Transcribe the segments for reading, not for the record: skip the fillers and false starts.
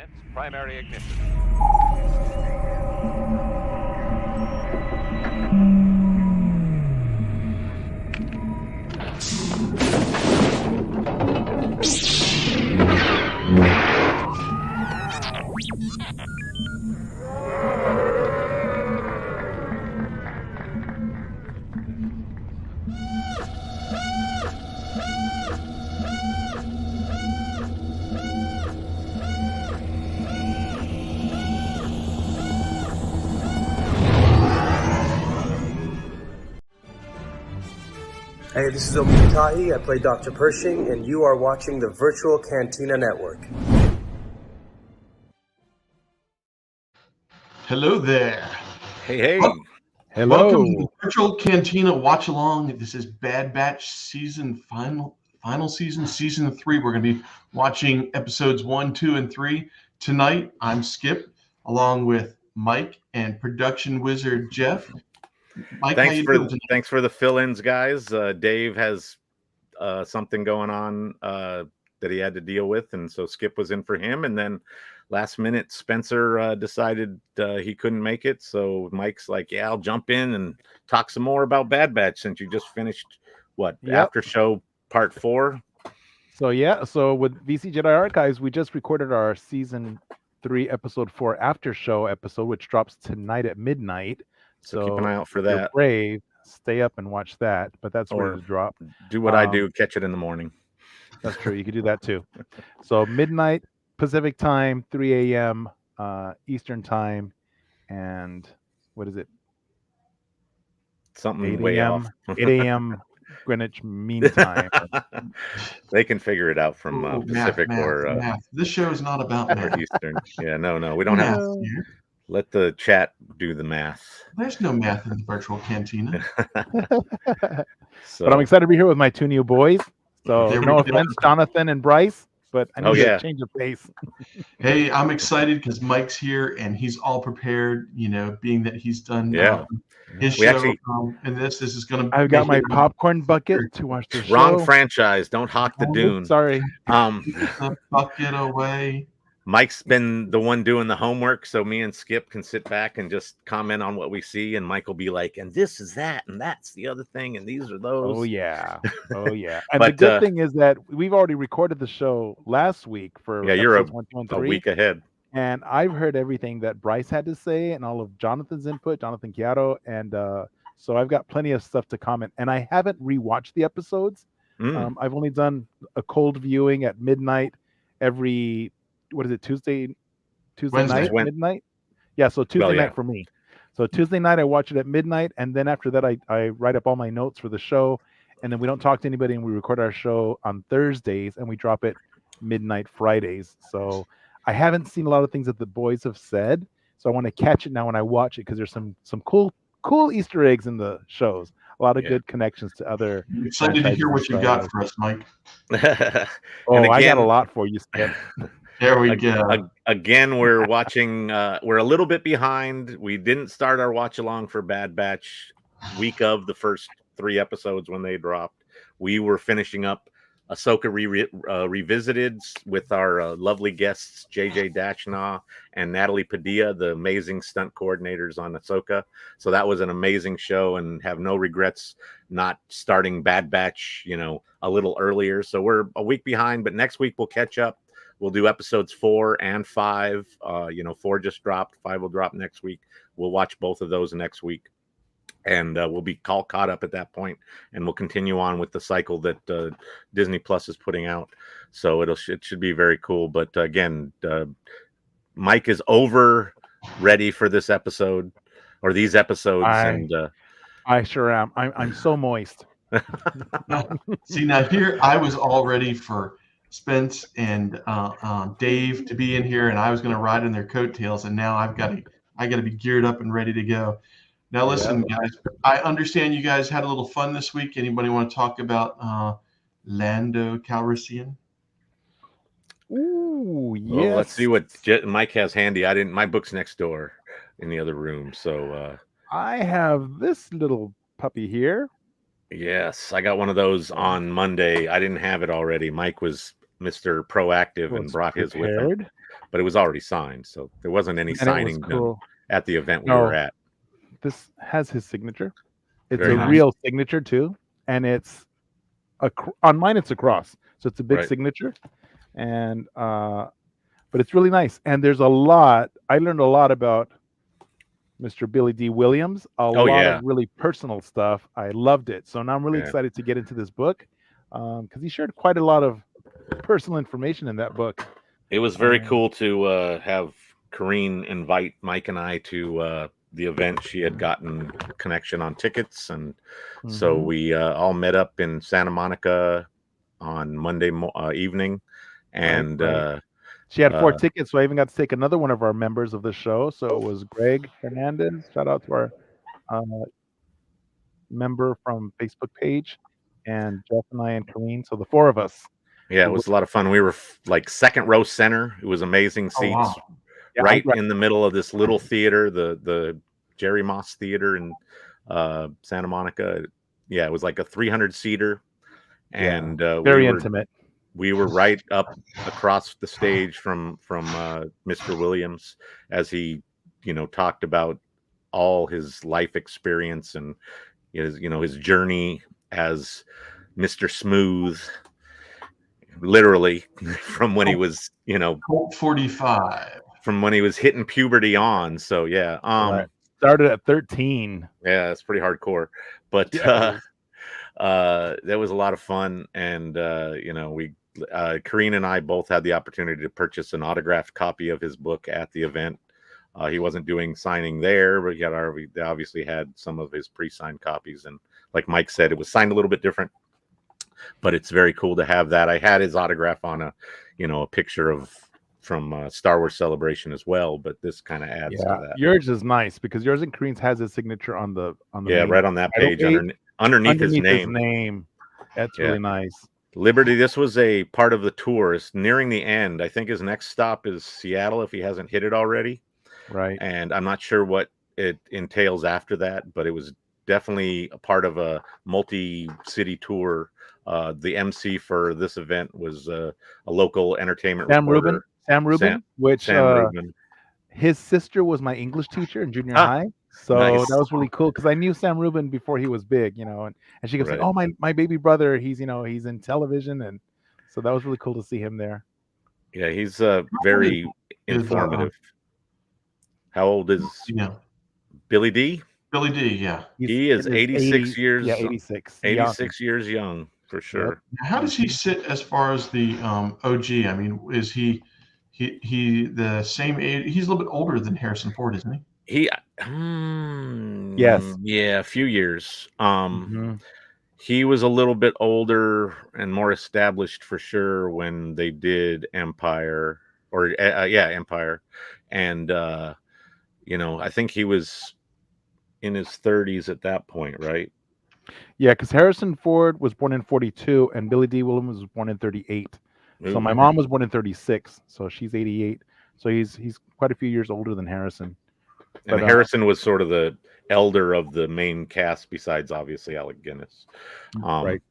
Commence primary ignition. Hey, this is Obi Tahi. I play Dr. Pershing, and you are watching the Virtual Cantina Network. Hello there. Hey. Hello. Welcome to the Virtual Cantina Watch-Along. This is Bad Batch season final season 3. We're going to be watching episodes 1, 2, and 3. Tonight, I'm Skip, along with Mike and production wizard Jeff. Mike, Thanks for the fill-ins, guys. Dave has something going on that he had to deal with, and so Skip was in for him. And then last minute, Spencer decided he couldn't make it, so Mike's like, "Yeah, I'll jump in and talk some more about Bad Batch since you just finished after show part 4." So with VC Jedi Archives, we just recorded our season 3, episode 4 after show episode, which drops tonight at midnight. So keep an eye out for that. You're brave, stay up and watch that, but that's ready to drop. Do what I do, catch it in the morning. That's true. You could do that too. So midnight Pacific time, 3 a.m. Eastern time, and what is it? Something way off. 8 a.m. Greenwich Mean Time. They can figure it out from Pacific or math. This show is not about math. Eastern. Yeah, no, we don't have. Let the chat do the math. There's no math in the Virtual Cantina. But I'm excited to be here with my 2 new boys. So no offense, Jonathan and Bryce, but I need to change the pace. Hey, I'm excited because Mike's here and he's all prepared. You know, being that he's done his show, and this is going to. I've got my popcorn bucket to watch the show. Wrong franchise. Don't hawk the Dune. Sorry. The bucket away. Mike's been the one doing the homework, so me and Skip can sit back and just comment on what we see, and Mike will be like, and this is that, and that's the other thing, and these are those. Oh, yeah. And the good thing is that we've already recorded the show last week for you're a 1, 2, and 3, week ahead. And I've heard everything that Bryce had to say and all of Jonathan's input, Jonathan Chiaro, and so I've got plenty of stuff to comment. And I haven't rewatched the episodes. I've only done a cold viewing at midnight every... What is it? Tuesday night, midnight? Yeah, so Tuesday night for me. So Tuesday night I watch it at midnight, and then after that I write up all my notes for the show, and then we don't talk to anybody, and we record our show on Thursdays, and we drop it midnight Fridays. So I haven't seen a lot of things that the boys have said, so I want to catch it now when I watch it because there's some cool Easter eggs in the shows. A lot of good connections to other. I'm excited to hear what you got for us, Mike. I got a lot for you, Skip. There we go. Again, we're watching. We're a little bit behind. We didn't start our watch along for Bad Batch week of the first 3 episodes when they dropped. We were finishing up Ahsoka Revisited with our lovely guests JJ Dashnaw and Natalie Padilla, the amazing stunt coordinators on Ahsoka. So that was an amazing show, and have no regrets not starting Bad Batch, a little earlier. So we're a week behind, but next week we'll catch up. We'll do episodes 4 and 5. 4 just dropped. 5 will drop next week. We'll watch both of those next week. And we'll be caught up at that point. And we'll continue on with the cycle that Disney Plus is putting out. So it should be very cool. But again, Mike is ready for this episode or these episodes. I sure am. I'm so moist. See, now here I was all ready for Spence and Dave to be in here, and I was going to ride in their coattails, and now I got to be geared up and ready to go. Now listen, guys, I understand you guys had a little fun this week. Anybody want to talk about Lando Calrissian? Ooh, yes. Well, let's see what Mike has handy. My book's next door in the other room, so I have this little puppy here. Yes, I got one of those on Monday. I didn't have it already. Mike was Mr. Proactive and brought his with him. but it was already signed, so there wasn't any And it was signing done cool. at the event we No. were at. This has his signature. It's Very a nice. real signature too, and it's on mine. It's a cross, so it's a big Right. signature, and but it's really nice. And there's a lot. I learned a lot about Mr. Billy D. Williams. A lot yeah. of really personal stuff. I loved it. So now I'm really Yeah. excited to get into this book because he shared quite a lot of personal information in that book. It was very cool to have Corrine invite Mike and I to the event. She had gotten connection on tickets, and so we all met up in Santa Monica on Monday evening, and Right. She had 4 tickets, so I even got to take another one of our members of the show. So it was Greg Hernandez. Shout out to our member from Facebook page, and Jeff and I and Corrine. So the 4 of us. Yeah, it was a lot of fun. We were like second row center. It was amazing seats, wow. Yeah, right in the middle of this little theater, the Jerry Moss Theater in Santa Monica. Yeah, it was like a 300 seater, and very intimate. We were right up across the stage from Mr. Williams as he, talked about all his life experience and his journey as Mr. Smooth, literally from when he was, Colt 45. from when he was hitting puberty on. So yeah, Right. Started at 13. Yeah, it's pretty hardcore, but that was a lot of fun, and Corrine and I both had the opportunity to purchase an autographed copy of his book at the event. He wasn't doing signing there, but they obviously had some of his pre-signed copies, and like Mike said, it was signed a little bit different, but it's very cool to have that. I had his autograph on a picture from Star Wars Celebration as well, but this kind of adds to that. Yours is nice because yours and Corrine's has his signature on the right on that page underneath his name. That's really nice. Liberty, this was a part of the tour. It's nearing the end. I think his next stop is Seattle if he hasn't hit it already. Right. And I'm not sure what it entails after that, but it was definitely a part of a multi-city tour. The MC for this event was a local entertainment reporter. Sam Rubin, Sam Rubin. His sister was my English teacher in junior high. So that was really cool because I knew Sam Rubin before he was big, and she goes like, "Oh, my baby brother, he's in television," and so that was really cool to see him there. Yeah, he's very informative. How old is Billy D? Billy D, yeah. He is 86 years. Yeah, 86. 86 years young for sure. Yep. How does he sit as far as the OG? I mean, is he the same age? He's a little bit older than Harrison Ford, isn't he? Yes. Yeah, a few years. He was a little bit older and more established for sure when they did Empire, Empire, and I think he was in his 30s at that point, right? Yeah, because Harrison Ford was born in 42 and Billy D. Williams was born in 38. So my mom was born in 36, so she's 88. So he's quite a few years older than Harrison. And Harrison was sort of the elder of the main cast, besides obviously Alec Guinness. Right.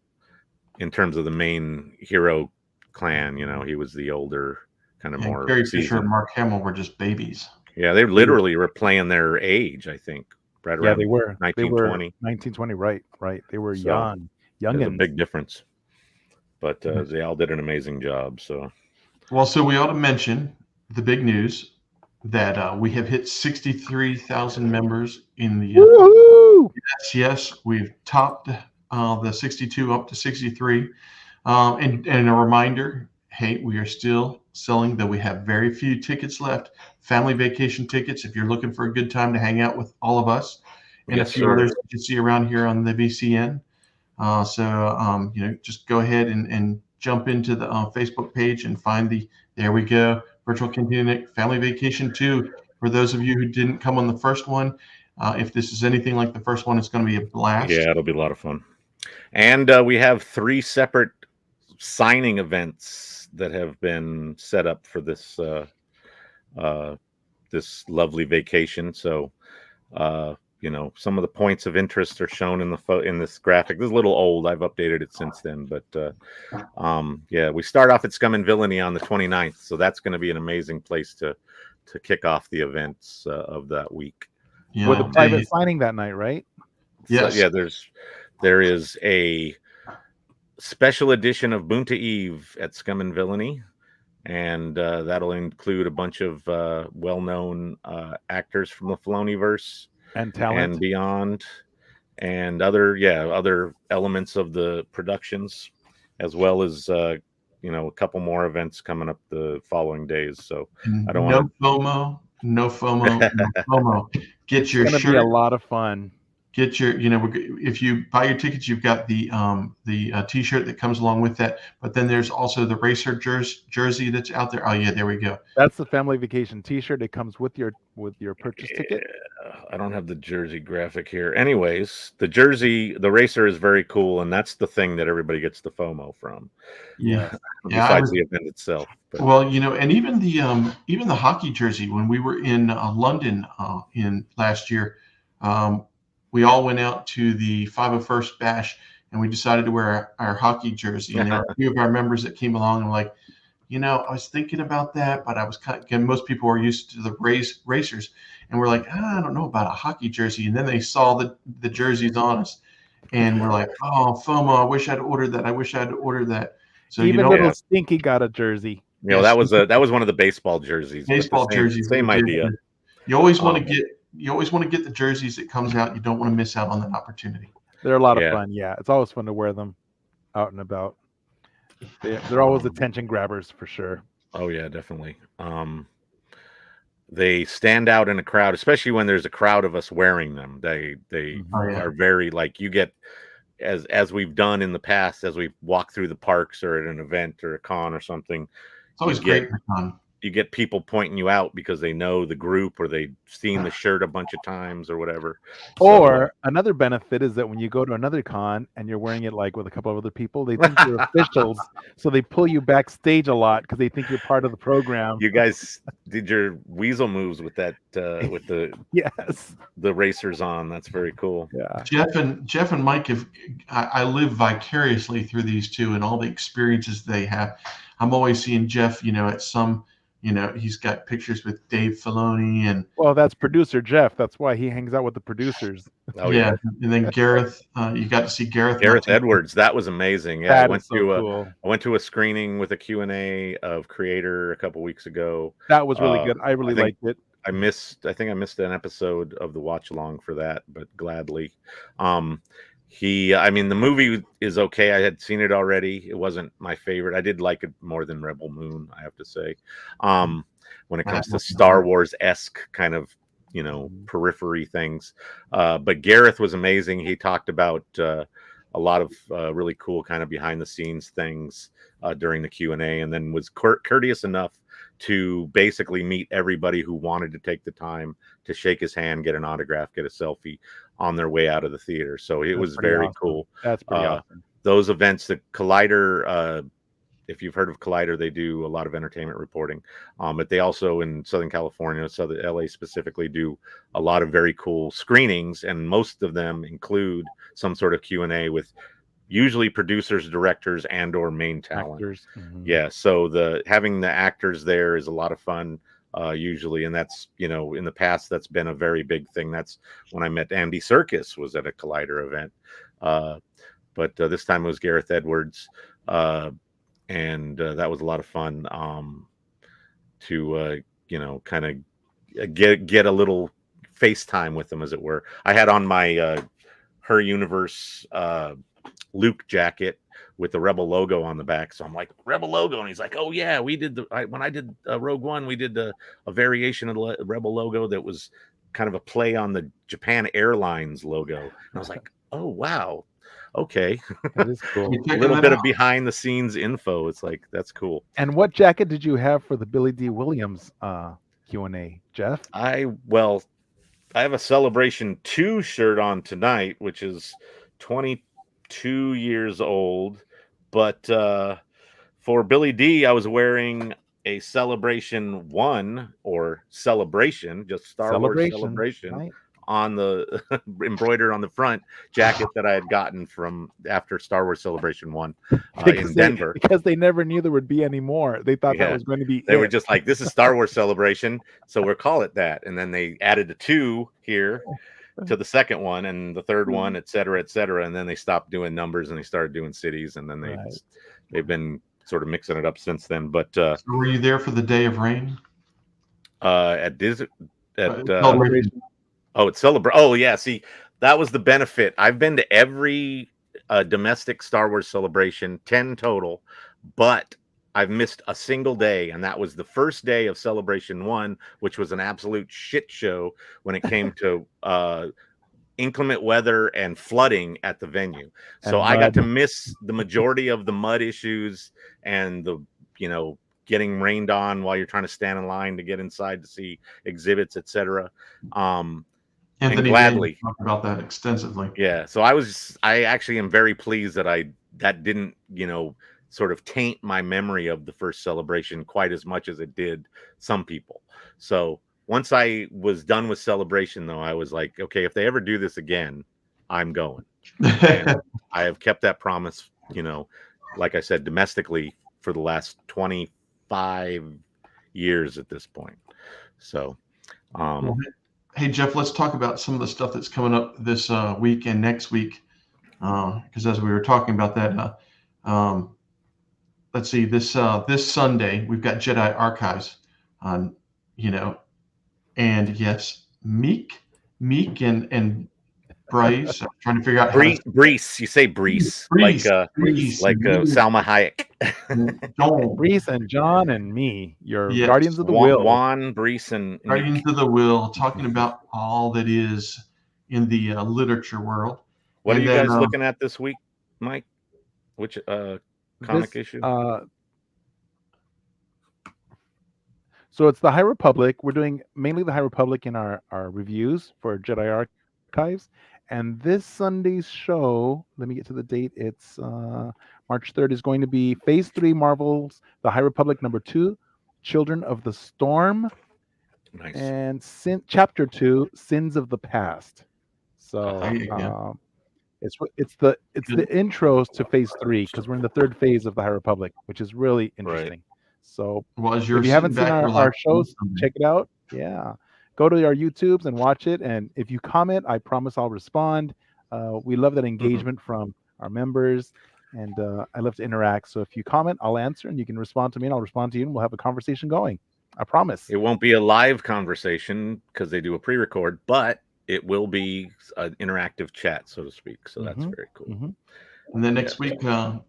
In terms of the main hero clan, he was the older, kind of more. Carrie Fisher and Mark Hamill were just babies. Yeah, they literally were playing their age, I think. Right around they were 1920. 1920, right. They were young. There's a big difference. But they all did an amazing job. So we ought to mention the big news that we have hit 63,000 members in the yes, we've topped the 62 up to 63. And a reminder, hey, we are still selling, though we have very few tickets left, family vacation tickets if you're looking for a good time to hang out with all of us and a few others you can see around here on the VCN. Just go ahead and jump into the Facebook page and find there we go, Virtual Cantina Family Vacation 2. For those of you who didn't come on the first one, if this is anything like the first one, it's going to be a blast. Yeah, it'll be a lot of fun. And we have 3 separate signing events that have been set up for this this lovely vacation. So some of the points of interest are shown in in this graphic. This is a little old. I've updated it since then, but we start off at Scum and Villainy on the 29th, so that's going to be an amazing place to kick off the events of that week. With a private signing that night, right? Yes. So, there is a special edition of Boonta Eve at Scum and Villainy, and that'll include a bunch of well-known actors from the Filoniverse and talent and beyond, and other elements of the productions, as well as a couple more events coming up the following days. So I don't want FOMO, no FOMO. Get your shirt. It's gonna be a lot of fun. Get your, if you buy your tickets, you've got the T-shirt that comes along with that. But then there's also the racer jersey that's out there. Oh yeah, there we go. That's the family vacation T-shirt. It comes with your purchase ticket. I don't have the jersey graphic here. Anyways, the racer is very cool, and that's the thing that everybody gets the FOMO from. Yeah. Besides the event itself. But. Well, and even the hockey jersey when we were in London in last year. We all went out to the 501st Bash, and we decided to wear our hockey jersey. And there were a few of our members that came along and were like, I was thinking about that, but I was most people are used to the racers, and we're like, I don't know about a hockey jersey. And then they saw the jerseys on us, and we're like, oh, FOMO! I wish I'd ordered that. I wish I'd ordered that. So even little Stinky got a jersey. That was one of the baseball jerseys. Jerseys, same idea. You always want to get. You always want to get the jerseys that comes out. You don't want to miss out on that opportunity. They're a lot of fun. Yeah, it's always fun to wear them out and about. They're always attention grabbers for sure. Oh yeah, definitely. They stand out in a crowd, especially when there's a crowd of us wearing them. They are very you get as we've done in the past as we walk through the parks or at an event or a con or something. It's always great for fun. You get people pointing you out because they know the group or they've seen the shirt a bunch of times or whatever. Or another benefit is that when you go to another con and you're wearing it with a couple of other people, they think you're officials, so they pull you backstage a lot because they think you're part of the program. You guys did your weasel moves with that with the the racers on. That's very cool. Yeah, Jeff and Mike I live vicariously through these two and all the experiences they have. I'm always seeing Jeff, at some. He's got pictures with Dave Filoni and. Well, that's producer Jeff. That's why he hangs out with the producers. Oh yeah, and then Gareth. You got to see Gareth. Gareth Edwards. That was amazing. Yeah, cool. I went to a screening with a Q&A of Creator a couple weeks ago. That was really good. I really liked it. I think I missed an episode of the watch along for that, but gladly. The movie is okay. I had seen it already. It wasn't my favorite. I did like it more than Rebel Moon, I have to say. When it comes to Star Wars-esque kind of, periphery things. But Gareth was amazing. He talked about a lot of really cool kind of behind the scenes things during the Q&A, and then was courteous enough to basically meet everybody who wanted to take the time to shake his hand, get an autograph, get a selfie on their way out of the theater. So it was very cool. That's pretty awesome. Those events, the Collider, if you've heard of Collider, they do a lot of entertainment reporting. But they also in Southern California, Southern LA specifically, do a lot of very cool screenings, and most of them include some sort of Q&A with usually producers, directors, and or main talent. Mm-hmm. Yeah, so having the actors there is a lot of fun usually, and that's in the past that's been a very big thing. That's when I met Andy Serkis was at a Collider event, but this time it was Gareth Edwards, and that was a lot of fun to kind of get a little FaceTime with them, as it were. I had on my Her Universe Luke jacket with the Rebel logo on the back, so I'm like, Rebel logo, and he's like, oh yeah, we did when I did Rogue One, we did a variation of the Rebel logo that was kind of a play on the Japan Airlines logo, and I was like, oh wow, okay. That is cool. A little bit of behind the scenes info. It's like, that's cool. And what jacket did you have for the Billy D. Williams Q&A, Jeff? I have a Celebration 2 shirt on tonight, which is 22 years old, but for Billy D, I was wearing a Celebration 1 or Celebration, just Star Wars Celebration, right, on the embroidered on the front jacket that I had gotten from after Star Wars Celebration 1 in Denver. Because they never knew there would be any more. They thought that was going to be They were just like, this is Star Wars Celebration, so we'll call it that. And then they added a 2 here to the second one and the third one, et cetera, and then they stopped doing numbers and they started doing cities, and then they've been sort of mixing it up since then. But so were you there for the Day of Rain? At Disney, Celebration. It's Celebration. Oh yeah, see, that was the benefit. I've been to every domestic Star Wars Celebration, 10 total, but I've missed a single day, and that was the first day of Celebration 1, which was an absolute shit show when it came to inclement weather and flooding at the venue. So I got to miss the majority of the mud issues and the, getting rained on while you're trying to stand in line to get inside to see exhibits, etc. Anthony gladly talked about that extensively. Yeah, so I actually am very pleased that didn't, sort of taint my memory of the first Celebration quite as much as it did some people. So once I was done with Celebration, though, I was like, okay, if they ever do this again, I'm going. And I have kept that promise, like I said, domestically for the last 25 years at this point. So, hey, Jeff, let's talk about some of the stuff that's coming up this week and next week. Because as we were talking about that, let's see, this Sunday we've got Jedi Archives on, and yes, Meek and Bryce. I'm trying to figure out Brees. You say Brees, like Salma Hayek. Brees and John and me, your Guardians of the Will. Juan, Brees, and Guardians of the Will, talking about all that is in the literature world. What are you guys looking at this week, Mike? Which comic issue? So it's the High Republic. We're doing mainly the High Republic in our reviews for Jedi Archives. And this Sunday's show, let me get to the date. It's March 3rd, is going to be Phase 3 Marvel's The High Republic #2, Children of the Storm. Nice. And Chapter 2, Sins of the Past. So it's the intros to Phase 3, because we're in the third phase of the High Republic, which is really interesting. Right. So if you haven't seen our shows, check it out. Yeah. Go to our YouTubes and watch it. And if you comment, I promise I'll respond. We love that engagement from our members, and I love to interact. So if you comment, I'll answer, and you can respond to me, and I'll respond to you, and we'll have a conversation going. I promise. It won't be a live conversation because they do a pre-record, but it will be an interactive chat, so to speak. So that's very cool. And then next week,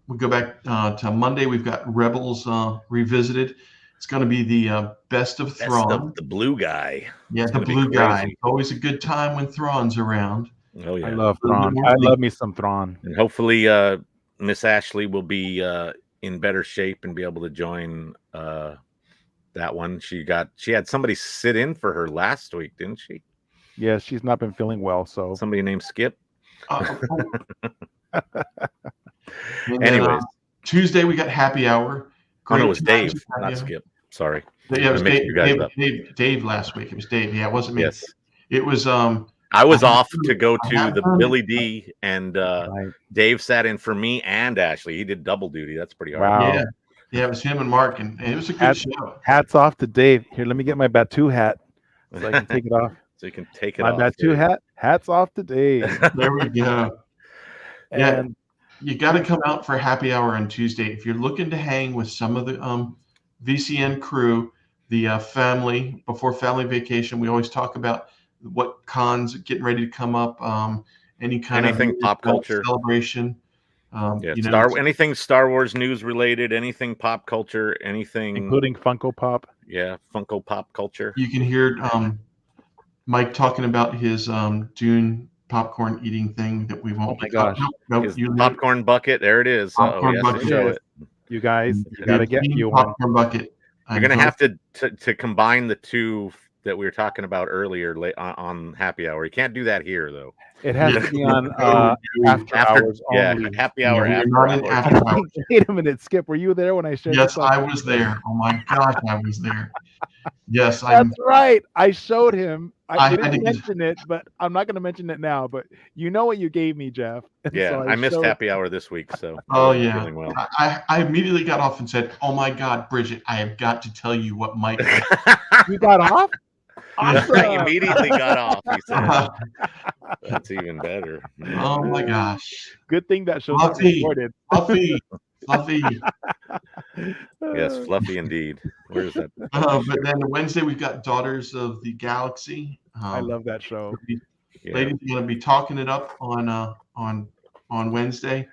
we go back to Monday. We've got Rebels Revisited. It's going to be the Best of Thrawn. Best of the blue guy. Yeah, the blue guy. It's always a good time when Thrawn's around. Oh, yeah. I love Thrawn. I love me some Thrawn. And hopefully Miss Ashley will be in better shape and be able to join that one. She had somebody sit in for her last week, didn't she? Yeah, she's not been feeling well. So somebody named Skip. Anyways, Tuesday we got happy hour. It was Dave, not Skip. Sorry. Yeah, it was Dave last week. It was Dave. Yeah, it wasn't me. Yes. It was I was off to go to the Billy D, and Dave sat in for me and Ashley. He did double duty. That's pretty hard. Wow. Yeah, it was him and Mark, and it was a good show. Hats off to Dave. Here, let me get my Batu hat so I can take it off. So you can take it off. My Batu hat. Hats off to Dave. There we go. And you got to come out for happy hour on Tuesday if you're looking to hang with some of the VCN crew, the family before family vacation. We always talk about what cons getting ready to come up, anything pop culture celebration. Anything Star Wars news related, anything pop culture, anything including Funko Pop. Yeah, Funko Pop culture. You can hear Mike talking about his Dune popcorn eating thing that we won't. Oh my gosh! Popcorn bucket. There it is. Popcorn bucket. Show it. You guys gotta get you one. Popcorn bucket. You're gonna have to combine the two that we were talking about earlier on happy hour. You can't do that here though. It has Yeah. to be on Oh, after hours Yeah, only. happy hour we're after. not in unfortunately. after hours. Wait a minute, Skip. Were you there when I shared Yes, this? I was there. Oh my gosh, I was there. Yes, That's right. I showed him. I We had to didn't get. mention it, but I'm not going to mention it now. But you know what you gave me, Jeff. And Yeah, so I missed showed- happy hour this week, so I Oh wasn't yeah. feeling well. I immediately got off and said, "Oh my God, Bridget, I have got to tell you what Mike." You got off? I Awesome. immediately got off. He said, "That's even better." Oh my gosh, Good thing that show's not Fluffy, recorded. Fluffy. Yes, fluffy indeed. Where is that? But then Wednesday we've got Daughters of the Galaxy. I love that show. Yeah. Ladies are going to be talking it up on Wednesday,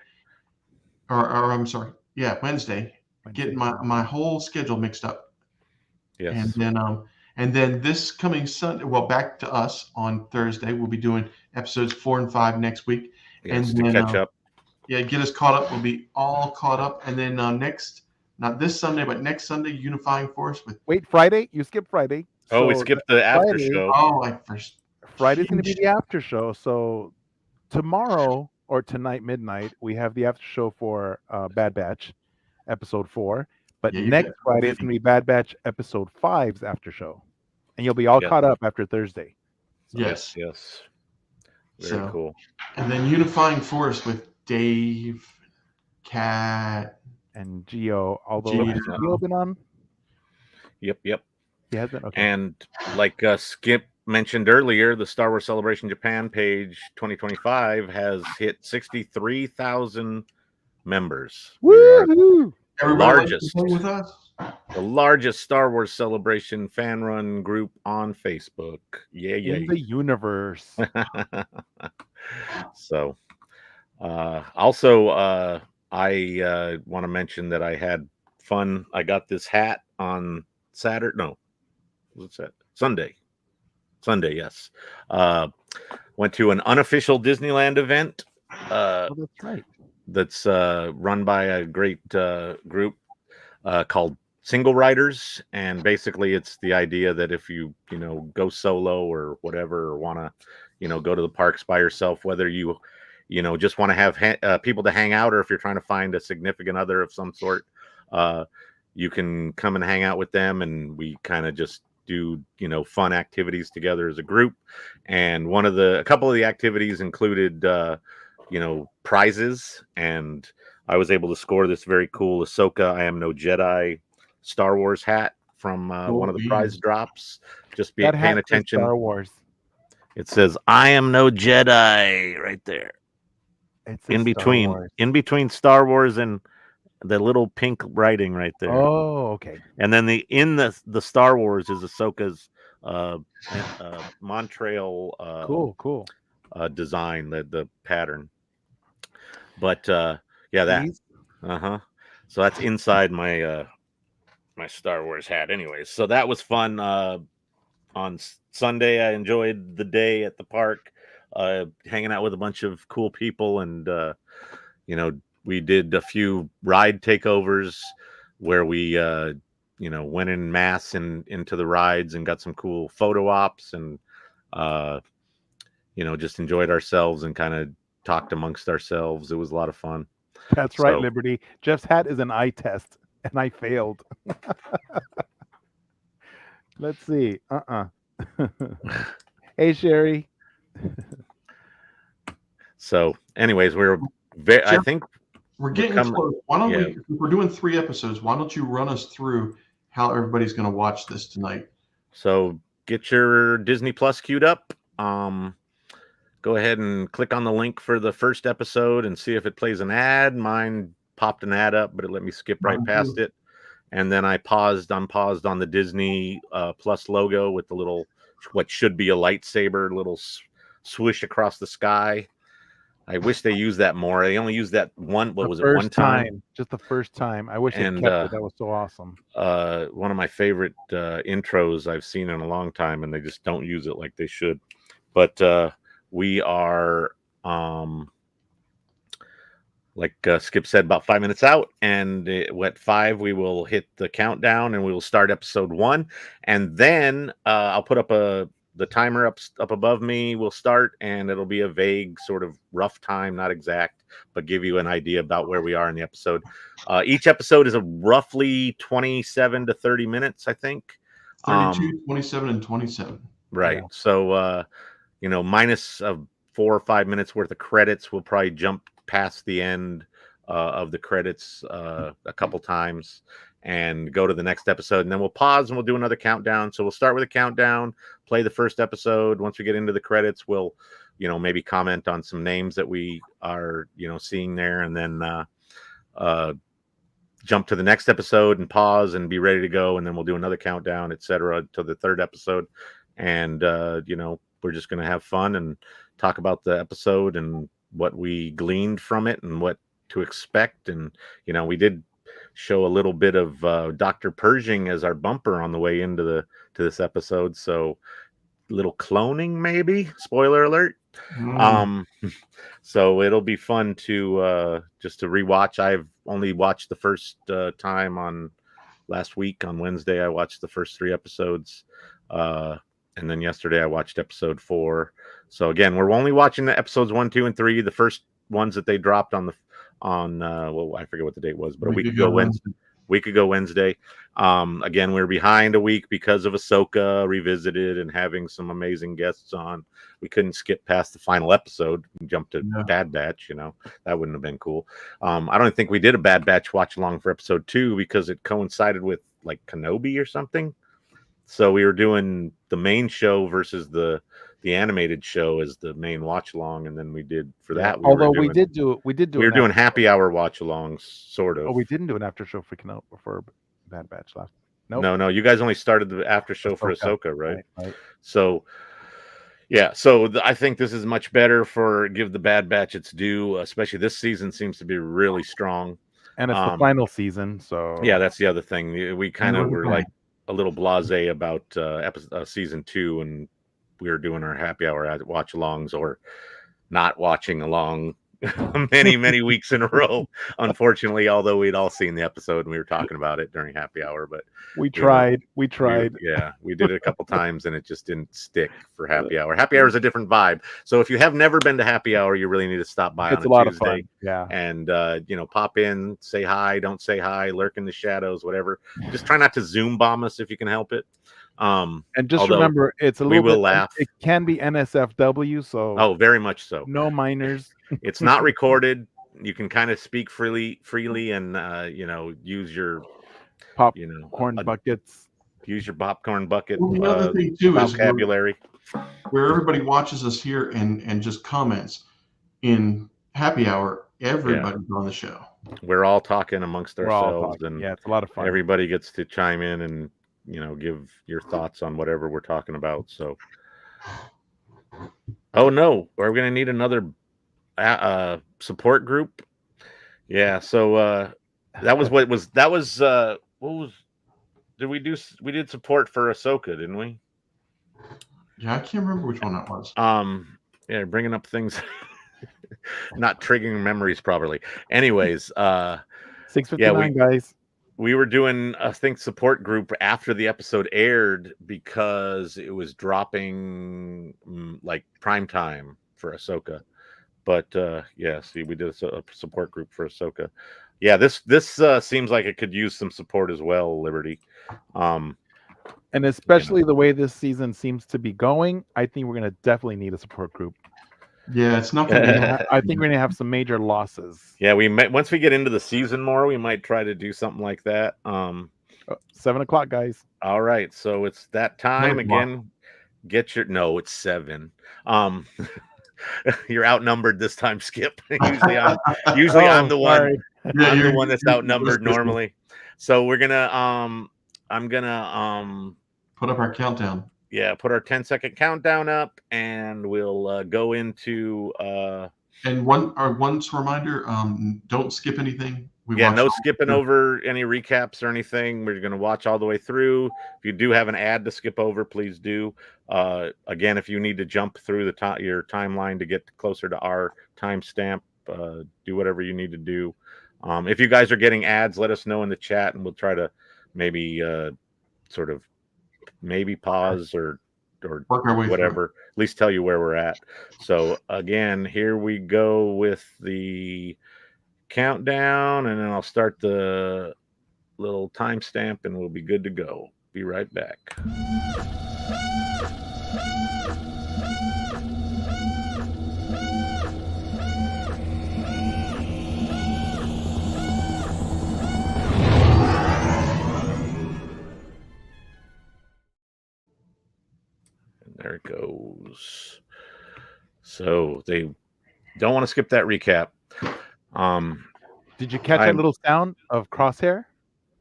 or I'm sorry, yeah, Wednesday. Getting my whole schedule mixed up. Yes. And then this coming Sunday, well, back to us on Thursday. We'll be doing episodes 4 and 5 next week. Yes, and to then, catch up. Yeah, get us caught up. We'll be all caught up. And then not this Sunday, but next Sunday, Unifying Force with. Wait, Friday? You skipped Friday. Oh, we So skipped the after Friday- show. Oh, I first. Friday's going to be the after show. So tomorrow or tonight midnight, we have the after show for Bad Batch, episode 4. But Yeah, you next bet. Friday it's going to be Bad Batch episode 5's after show, and you'll be all Yeah. caught up after Thursday. Yes. Yes. Very So- cool. And then Unifying Force with Dave, Kat. And Geo, although Geo. has Geo been on? Yep. He hasn't. Okay. And like Skip mentioned earlier, the Star Wars Celebration Japan page 2025 has hit 63,000 members. We are Woo-hoo! Everybody Largest. like to sing with us? the largest Star Wars Celebration fan run group on Facebook. Yeah, In the universe. So, also, I want to mention that I had fun. I got this hat on Saturday. No, what's that? Sunday. Yes. Went to an unofficial Disneyland event. Oh, that's right. That's run by a great group called Single Riders, and basically it's the idea that if you go solo or whatever, or want to go to the parks by yourself, whether you just want to have people to hang out, or if you're trying to find a significant other of some sort, you can come and hang out with them, and we kind of just do fun activities together as a group. And a couple of the activities included prizes, and I was able to score this very cool Ahsoka I Am No Jedi Star Wars hat from one of the prize drops. Just That hat paying says attention. Star Wars. It says I Am No Jedi right there. It's In between Star Wars and the little pink writing right there. Oh, okay. And then the Star Wars is Ahsoka's Montreal Cool. Design, the pattern. But yeah, that Please? so that's inside my my Star Wars hat anyways. So that was fun. On Sunday I enjoyed the day at the park, hanging out with a bunch of cool people, and we did a few ride takeovers where we went in mass into the rides and got some cool photo ops, and just enjoyed ourselves and kind of talked amongst ourselves. It was a lot of fun. That's right, So- Liberty. Jeff's hat is an eye test, and I failed. Let's see. Hey, Sherry. So anyways, I Jeff, think We're getting coming- close. Why don't yeah. if we're doing 3 episodes, why don't you run us through how everybody's going to watch this tonight? so. Get your Disney Plus queued up. Go ahead and click on the link for the first episode and see if it plays an ad. Mine popped an ad up, but it let me skip right Mine past too. it. And then I'm paused on the Disney Plus logo with the little, what should be a lightsaber, little swish across the sky. I wish they used that more. They only used that one. What was it? One time. Just the first time. I wish it And, kept it. That was so awesome. One of my favorite intros I've seen in a long time, and they just don't use it like they should. But we are, like Skip said, about 5 minutes out, and at 5 we will hit the countdown, and we will start episode 1, and then I'll put up the timer up above me will start, and it'll be a vague sort of rough time, not exact, but give you an idea about where we are in the episode. Each episode is a roughly 27 to 30 minutes, I think. 32, 27, and 27. Right. Yeah. So, minus 4 or 5 minutes worth of credits, we'll probably jump past the end of the credits a couple times and go to the next episode, and then we'll pause and we'll do another countdown. So we'll start with a countdown, play the first episode. Once we get into the credits, we'll maybe comment on some names that we are seeing there, and then jump to the next episode and pause and be ready to go, and then we'll do another countdown, etc., to the third episode. And we're just going to have fun and talk about the episode and what we gleaned from it and what to expect. And we did show a little bit of Dr. Pershing as our bumper on the way into this episode, so a little cloning, maybe, spoiler alert. So it'll be fun to just to rewatch. I've only watched the first time on last week on Wednesday. I watched the first 3 episodes, and then yesterday I watched episode 4. So again, we're only watching the episodes 1, 2, and 3, the first ones that they dropped on well, I forget what the date was, but a week ago Wednesday. Again, we're behind a week because of Ahsoka Revisited and having some amazing guests on. We couldn't skip past the final episode and jump to Bad Batch. That wouldn't have been cool. I don't think we did a Bad Batch watch along for episode 2 because it coincided with like Kenobi or something. So we were doing the main show versus the animated show as the main watch along, and then we did for that. We were doing happy hour watch alongs, sort of. Oh, we didn't do an after show for Bad Batch last. Nope. No, you guys only started the after show for Ahsoka, right? So, yeah. So I think this is much better for give the Bad Batch its due, especially this season seems to be really strong. And it's the final season, so yeah, that's the other thing. We kind of were like a little blasé about season 2, and we were doing our happy hour watch alongs or not watching along many weeks in a row, unfortunately, although we'd all seen the episode and we were talking about it during happy hour. But we tried. We did it a couple times and it just didn't stick for happy hour. Happy hour is a different vibe. So if you have never been to happy hour, you really need to stop by. It's on a lot Tuesday. of fun. Yeah. And pop in, say hi, don't say hi, lurk in the shadows, whatever. Just try not to Zoom bomb us if you can help it. And just remember, it's a little bit. Laugh. It can be NSFW, so very much so. No minors. It's not recorded. You can kind of speak freely, and use your popcorn buckets. Use your popcorn bucket. Well, the other thing too vocabulary. is where everybody watches us here and just comments in happy hour. Everybody's on the show. We're all talking amongst ourselves, and it's a lot of fun. Everybody gets to chime in and give your thoughts on whatever we're talking about. So, oh no, we're gonna need another support group. Yeah. So we did support for Ahsoka, didn't we? Yeah, I can't remember which one that was. Yeah, bringing up things, not triggering memories properly. Anyways, 6:59, guys. We were doing, I think, support group after the episode aired because it was dropping like prime time for Ahsoka. But we did a support group for Ahsoka. Yeah, this seems like it could use some support as well, Liberty. And especially the way this season seems to be going, I think we're going to definitely need a support group. Yeah, it's not going to. I think we're going to have some major losses. Yeah, once we get into the season more, we might try to do something like that. 7 o'clock, guys. All right, so it's that time again. It's 7. You're outnumbered this time, Skip. Usually I'm the one. Yeah, I'm the one that's outnumbered normally. So we're gonna I'm gonna put up our countdown. Yeah, put our 10-second countdown up, and we'll go into. And once reminder, don't skip anything. No skipping over any recaps or anything. We're going to watch all the way through. If you do have an ad to skip over, please do. Again, if you need to jump through your timeline to get closer to our timestamp, do whatever you need to do. If you guys are getting ads, let us know in the chat, and we'll try to maybe sort of maybe pause or Work our way through. whatever. At least tell you where we're at. So again, here we go with the countdown, and then I'll start the little timestamp, and we'll be good to go. Be right back. There it goes. So they don't want to skip that recap. Did you catch that little sound of Crosshair?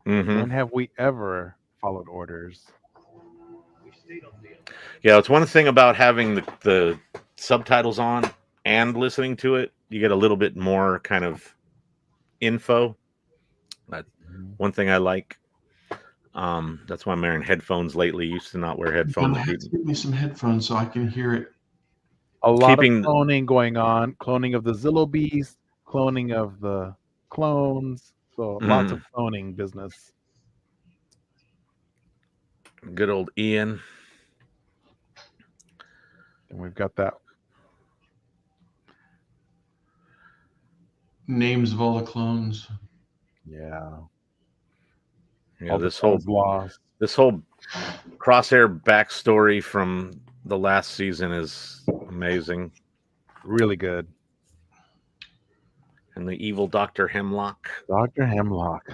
Mm-hmm. When have we ever followed orders? Yeah, it's one thing about having the subtitles on and listening to it. You get a little bit more kind of info. That's one thing I like. That's why I'm wearing headphones lately. Used to not wear headphones. Give me some headphones so I can hear it. A lot of cloning going on. Cloning of the Zillow bees. Cloning of the clones. So lots of cloning business. Good old Ian. And we've got that. Names of all the clones. Yeah. Yeah, all this whole Crosshair backstory from the last season is amazing. Really good. And the evil Dr. Hemlock. Dr. Hemlock.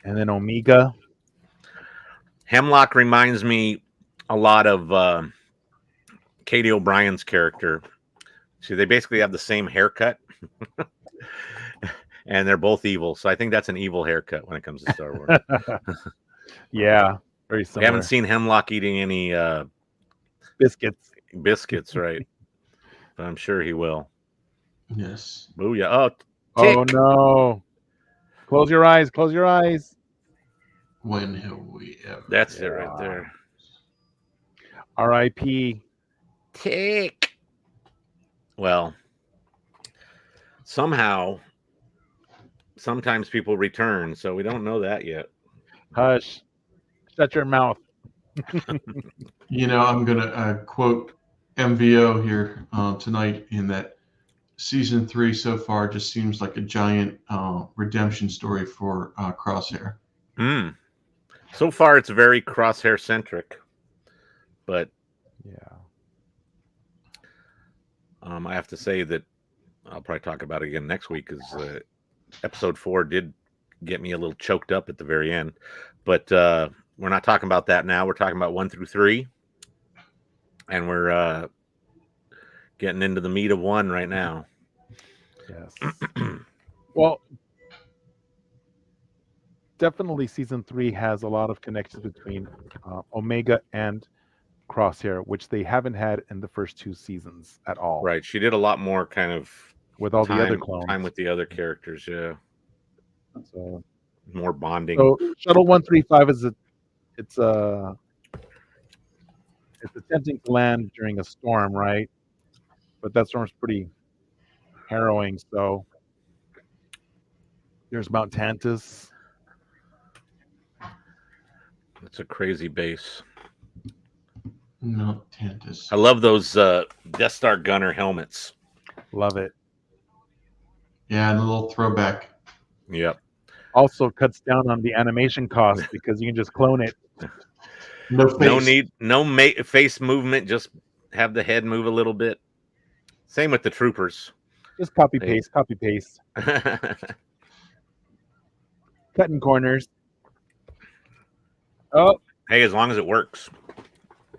And then Omega. Hemlock reminds me a lot of Katie O'Brien's character. See, they basically have the same haircut. And they're both evil. So I think that's an evil haircut when it comes to Star Wars. Yeah, very similar. We haven't seen Hemlock eating any biscuits. Biscuits, right? But I'm sure he will. Yes. Booyah. Oh, no. Close your eyes. Close your eyes. When have we ever? That's it right there. R.I.P. Tick. Well, sometimes people return, so we don't know that yet. Hush. Shut your mouth. I'm going to quote MVO here tonight in that season 3 so far just seems like a giant redemption story for Crosshair. So far, it's very Crosshair centric, but I have to say that I'll probably talk about it again next week because episode 4 did get me a little choked up at the very end. But we're not talking about that now. We're talking about 1 through 3, and we're getting into the meat of 1 right now. Yes. Well, definitely season 3 has a lot of connections between Omega and Crosshair, which they haven't had in the first 2 seasons at all. Right. She did a lot more kind of with all the other clones. Time with the other characters, yeah. So more bonding. So Shuttle 135 it's attempting to land during a storm, right? But that storm's pretty harrowing. So there's Mount Tantus. It's a crazy base. Mount Tantus. I love those Death Star gunner helmets. Love it. Yeah, and a little throwback. Yep. Also cuts down on the animation cost because you can just clone it. No face. face movement. Just have the head move a little bit. Same with the troopers. Just copy paste. Cutting corners. Oh. Hey, as long as it works.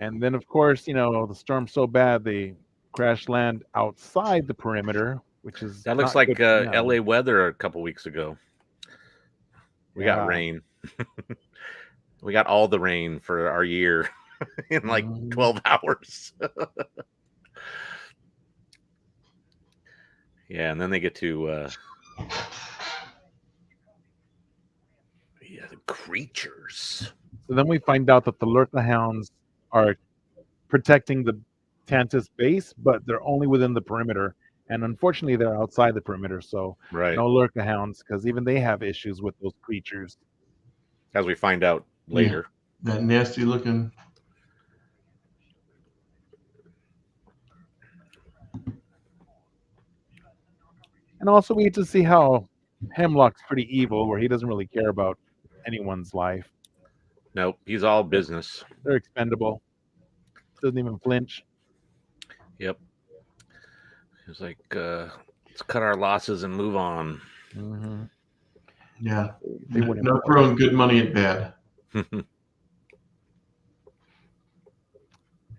And then, of course, the storm's so bad they crash land outside the perimeter, which is that looks like LA weather a couple weeks ago. We got rain. We got all the rain for our year in like 12 hours. Yeah, and then they get to the creatures. So then we find out that the Lurka Hounds are protecting the Tantus base, but they're only within the perimeter. And unfortunately, they're outside the perimeter, so no Lurka Hounds, because even they have issues with those creatures. As we find out later. Yeah, that nasty looking. And also, we get to see how Hemlock's pretty evil, where he doesn't really care about anyone's life. Nope, he's all business. They're expendable. Doesn't even flinch. Yep. He's like, let's cut our losses and move on. Mm-hmm. Yeah. They wouldn't. No throwing good money at bad.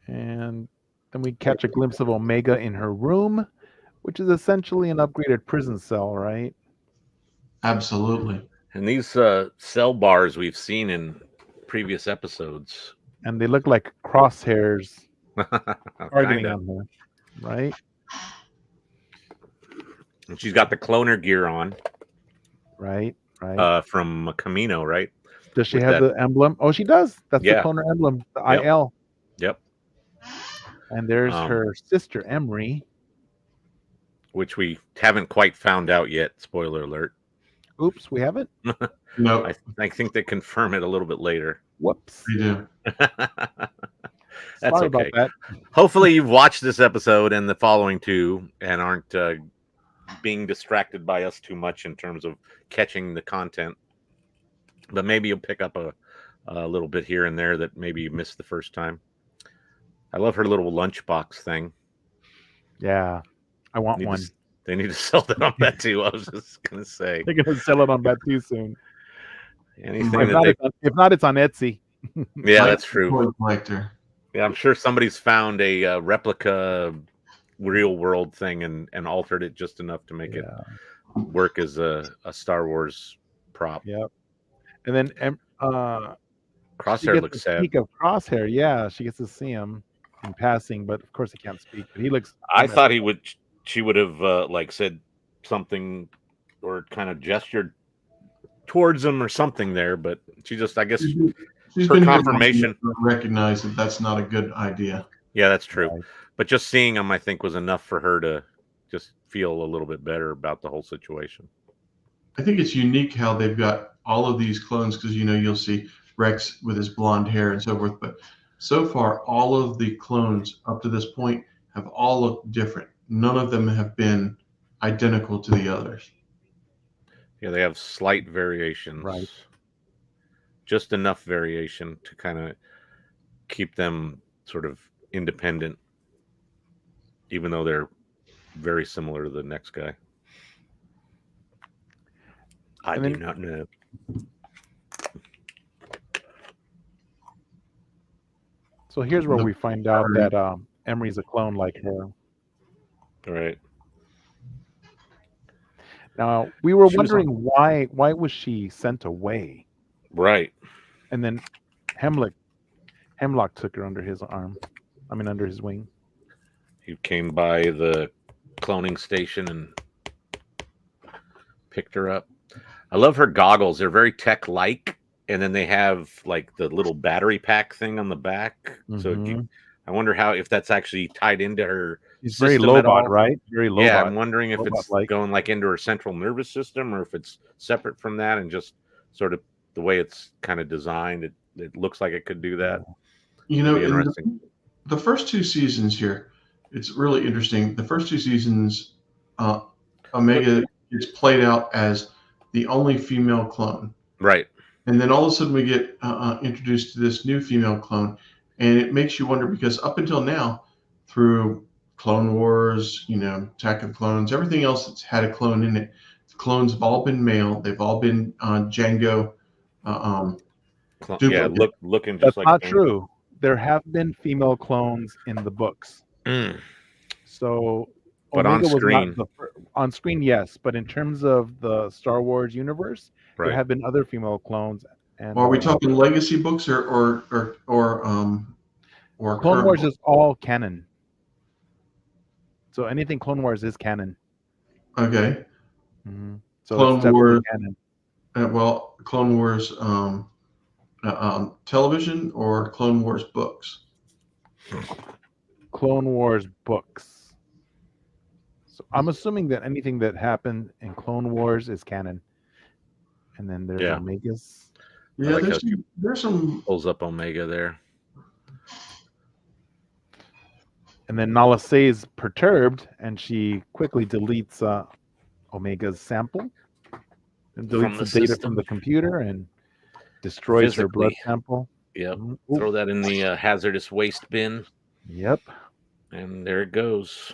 And then we catch a glimpse of Omega in her room, which is essentially an upgraded prison cell, right? Absolutely. And these cell bars we've seen in previous episodes. And they look like crosshairs targeting Kinda. on her, right? And she's got the cloner gear on. Right. From Camino, right? Does she with have that- the emblem? Oh, she does. That's Yeah. the cloner emblem, the Yep. IL. Yep. And there's her sister, Emery. Which we haven't quite found out yet. Spoiler alert. Oops, we haven't? No, I think they confirm it a little bit later. Whoops. they do. That's Sorry okay. about that. Hopefully you've watched this episode and the following two and aren't being distracted by us too much in terms of catching the content. But maybe you'll pick up a little bit here and there that maybe you missed the first time. I love her little lunchbox thing. Yeah. I want one. They need to sell that on that too. I was just gonna say. They're going to sell it on Batu soon. Anything If that not, they, if not, it's on Etsy. yeah, that's true. Toy collector. Yeah, I'm sure somebody's found a replica real world thing and altered it just enough to make it work as a Star Wars prop. Yep. And then Crosshair looks sad. Speak of Crosshair, yeah, she gets to see him in passing, but of course he can't speak. But he looks. I thought she would have like said something or kind of gestured towards him or something there, but she just, I guess, She's for been confirmation. to recognize that that's not a good idea. Yeah, that's true. Right. But just seeing him, I think, was enough for her to just feel a little bit better about the whole situation. I think it's unique how they've got all of these clones because you'll see Rex with his blonde hair and so forth, but so far all of the clones up to this point have all looked different. None of them have been identical to the others. Yeah, they have slight variations. Right. Just enough variation to kind of keep them sort of independent, even though they're very similar to the next guy. I do not know. So here's where we find out that Emery's a clone like her. All right. Now we were She was wondering why was she sent away, Right. and then Hemlock took her under his arm. I mean, under his wing. He came by the cloning station and picked her up. I love her goggles. They're very tech-like, and then they have like the little battery pack thing on the back. So I wonder if that's actually tied into her. He's very system at Lobot, all. right? Very Lobot. Yeah, I'm wondering if it's Lobot-like. going like into her central nervous system or if it's separate from that and just sort of the way it's kind of designed. It looks like it could do that. You know, Be interesting. the first two seasons here, it's really interesting. The first two seasons, Omega is played out as the only female clone. Right. And then all of a sudden we get introduced to this new female clone. And it makes you wonder because up until now, through Clone Wars, Attack of the Clones, everything else that's had a clone in it, the clones have all been male. They've all been Django. Yeah, looking just That's like not Django. true. There have been female clones in the books. Mm. So, But on Omega was not screen. on screen, yes. But in terms of the Star Wars universe, Right. there have been other female clones. And Are we talking legacy books or Clone current Wars books? is all canon. So anything Clone Wars is canon. Okay. So Clone it's definitely Wars. canon. Clone Wars television or Clone Wars books? Clone Wars books. So I'm assuming that anything that happened in Clone Wars is canon. And then there's Yeah. Omegas. Yeah, like there's some. Pulls up Omega there. And then Nala Se's perturbed, and she quickly deletes Omega's sample and From deletes the the data system. from the computer and destroys her blood Physically. sample. Yep. Mhm. Throw that in the hazardous waste bin, Yep. and there it goes.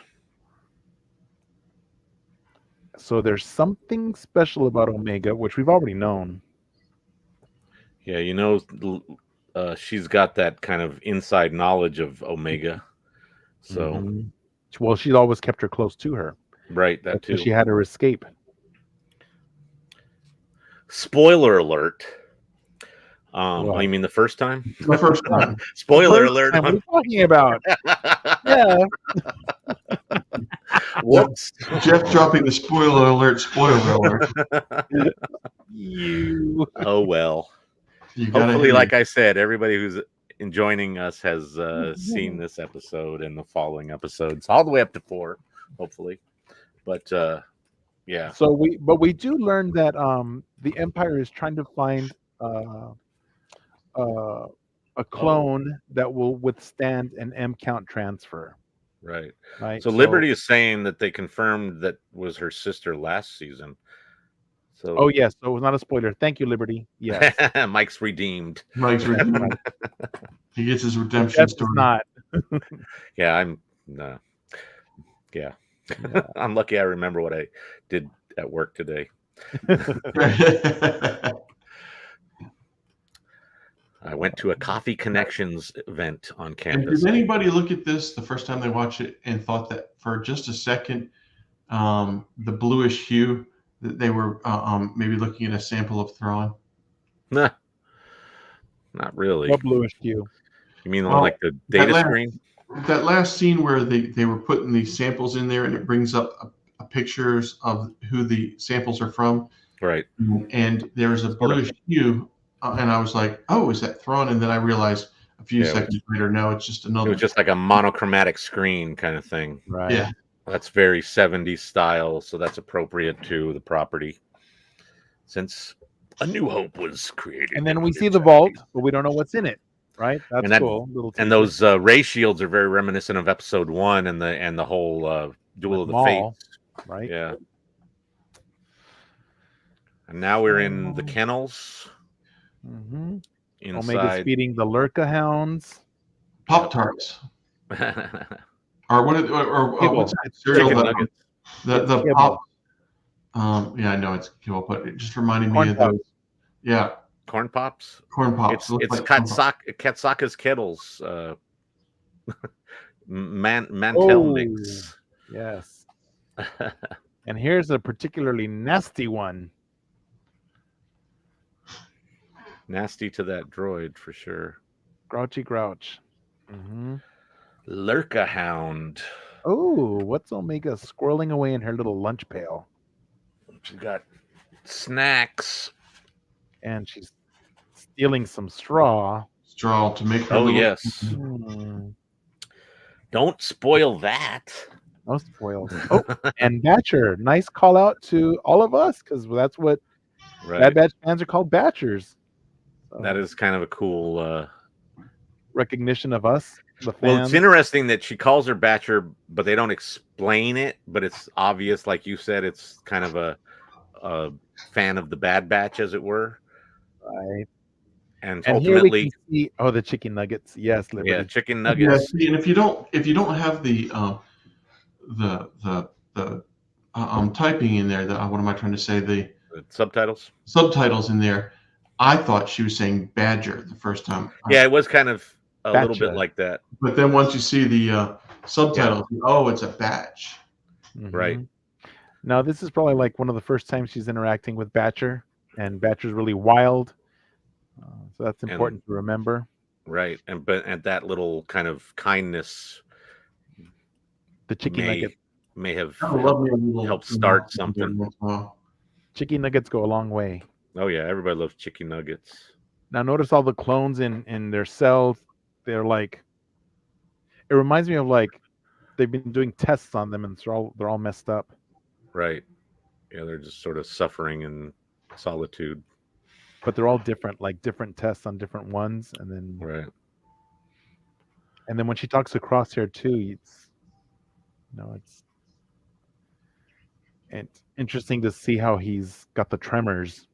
So there's something special about Omega, which we've already known. Yeah, she's got that kind of inside knowledge of Omega. So, Mhm. Well, she's always kept her close to her. right, that That's why too. she had her escape. Spoiler alert. What? You mean the first time? The first time. Spoiler First alert. time, what are you talking about? Yeah. Whoops. Jeff dropping the spoiler alert, spoiler alert. You. Oh, well. You gotta Hopefully, hear like I said, everybody who's joining us has seen this episode and the following episodes, all the way up to 4, hopefully. But yeah, So we do learn that the Empire is trying to find a clone that will withstand an M count transfer. right. Right. So Liberty is saying that they confirmed that was her sister last season. So Oh yes, so it was not a spoiler. Thank you, Liberty. Yes. Mike's redeemed. Mike's That's redeemed. right. He gets his Jeff redemption is story. not. Yeah, I'm. Yeah, I'm lucky. I remember what I did at work today. I went to a Coffee Connections event on And campus. did anybody look at this the first time they watched it and thought that for just a second, the bluish hue that they were maybe looking at a sample of Thrawn? Nah, not really. What bluish hue? You mean on Well, like the data screen? That last scene where they were putting these samples in there and it brings up pictures of who the samples are from. Right. And there's a bluish hue. And I was like, oh, is that Thrawn? And then I realized a few seconds later, no, it's just It another. was just like a monochromatic screen kind of thing. Right. Yeah. That's very 70s style, so that's appropriate to the property. Since A New Hope was created. And then we see the vault, but we don't know what's in it. Right? That's And that- cool. Little And teaser. those ray shields are very reminiscent of episode 1 and the whole Duel of the Maul, Fates. right? Yeah. And now we're in the kennels. Mm-hmm. Omega's Inside. feeding the Lurka hounds. Pop-Tarts. Or what? Or what's that cereal? Chicken that- nuggets. The Kibble. pop. Yeah, I know it's kibble, but it just reminded me Corn of Pops. those. Yeah, Corn pops. corn pops. Look It's like corn pops. Katsaka's kettles. Mantel mix. Yes. And here's a particularly nasty one. Nasty to that droid for sure. Grouchy Grouch. Mm-hmm. Lurka Hound. Oh, what's Omega squirreling away in her little lunch pail? She's got snacks. And she's stealing some straw. Straw to make her Oh, little- yes. Hmm. Don't spoil that. No spoils. Oh, and Batcher. Nice call out to all of us because that's what Right. Bad Batch fans are called, Batchers. So, That is kind of a cool. recognition of us, the fans. Well, it's interesting that she calls her Batcher, but they don't explain it. But it's obvious, like you said, it's kind of a fan of the Bad Batch, as it were. Right. And And here ultimately, we can see, the chicken nuggets. Yes, Liberty. yeah, chicken Yeah, nuggets. see, and if you don't have the typing in there, what am I trying to say? The The subtitles. subtitles in there. I thought she was saying badger the first time. Yeah, it was kind of a little bit Batcha. like that. But then once you see the subtitles, oh, it's a batch. Mhm. Right. Now, this is probably like one of the first times she's interacting with Batcher, and Batcher's really wild. So that's important to remember. Right. But that little kind of kindness The chicken nugget. may have I love me a little- helped start something. Well, Chicken nuggets go a long way. Oh yeah, everybody loves chicken nuggets. Now, notice all the clones in their cells. They're like, it reminds me of like they've been doing tests on them, and they're all messed up. Right. Yeah, they're just sort of suffering in solitude. But they're all different, like different tests on different ones, and Right. then when she talks to Crosshair too, It's interesting to see how he's got the tremors.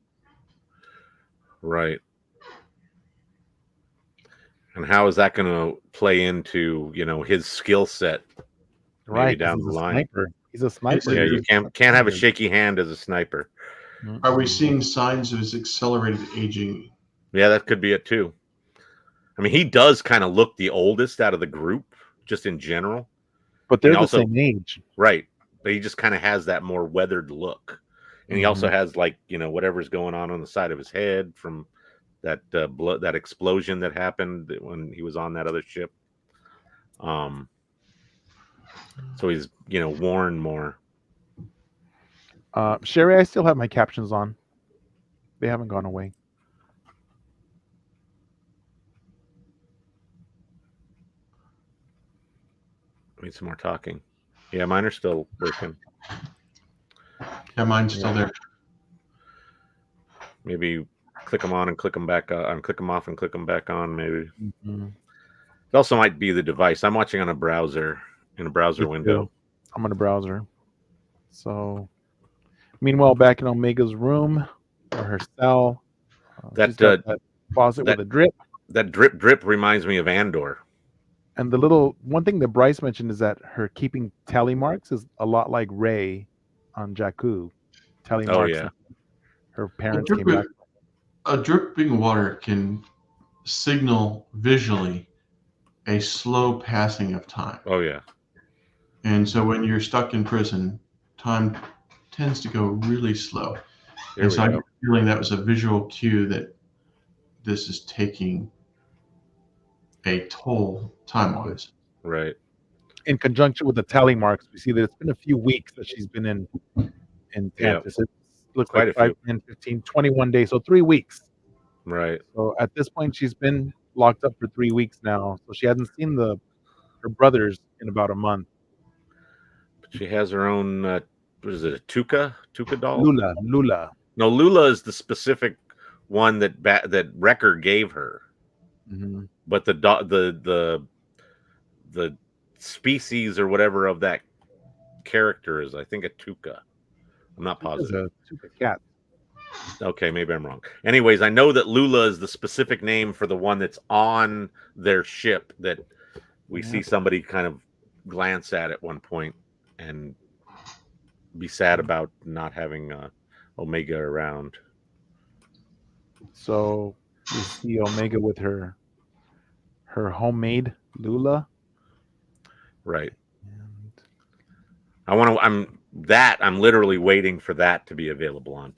Right. And how is that going to play into, his skill set maybe Right, 'cause down he's the a line? sniper. He's a sniper. Yeah, Yeah, you can't have a shaky hand as a sniper. Are we seeing signs of his accelerated aging? Yeah, that could be it too. I mean, he does kind of look the oldest out of the group, just in general. But they're And the also, same age. right. But he just kind of has that more weathered look. And he also has whatever's going on the side of his head from that that explosion that happened when he was on that other ship. So he's worn more. Sherry, I still have my captions on. They haven't gone away. Need some more talking. Yeah, mine are still working. Yeah, mine's still there. Maybe click them on and click them back on, click them off and click them back on, maybe. It also might be the device. I'm watching on a browser, in a browser window. I'm in a browser. So, meanwhile, back in Omega's room or her cell, she's got that faucet with a drip. That drip reminds me of Andor. And the little one thing that Bryce mentioned is that her keeping tally marks is a lot like Rey on Jakku. Tally marks. Yeah. Her parents came back. A dripping water can signal visually a slow passing of time. Oh, yeah. And so when you're stuck in prison, time tends to go really slow. And so I'm feeling that was a visual cue that this is taking a toll time-wise. Right. In conjunction with the tally marks, we see that it's been a few weeks that she's been in Tantus. It looks Quite like a few. 5, 10, 15, 21 days. So 3 weeks. Right. So at this point, she's been locked up for 3 weeks now. So she hasn't seen her brothers in about a month. But she has her own, what is it, a Tuca doll? Lula. No, Lula is the specific one that Wrecker gave her. But the species or whatever of that character is, I think, a Tuca. I'm not positive. It's a Tuca cat. Okay, maybe I'm wrong. Anyways, I know that Lula is the specific name for the one that's on their ship that we see somebody kind of glance at one point and be sad about not having Omega around. So we see Omega with her homemade Lula. Right. I'm literally waiting for that to be available on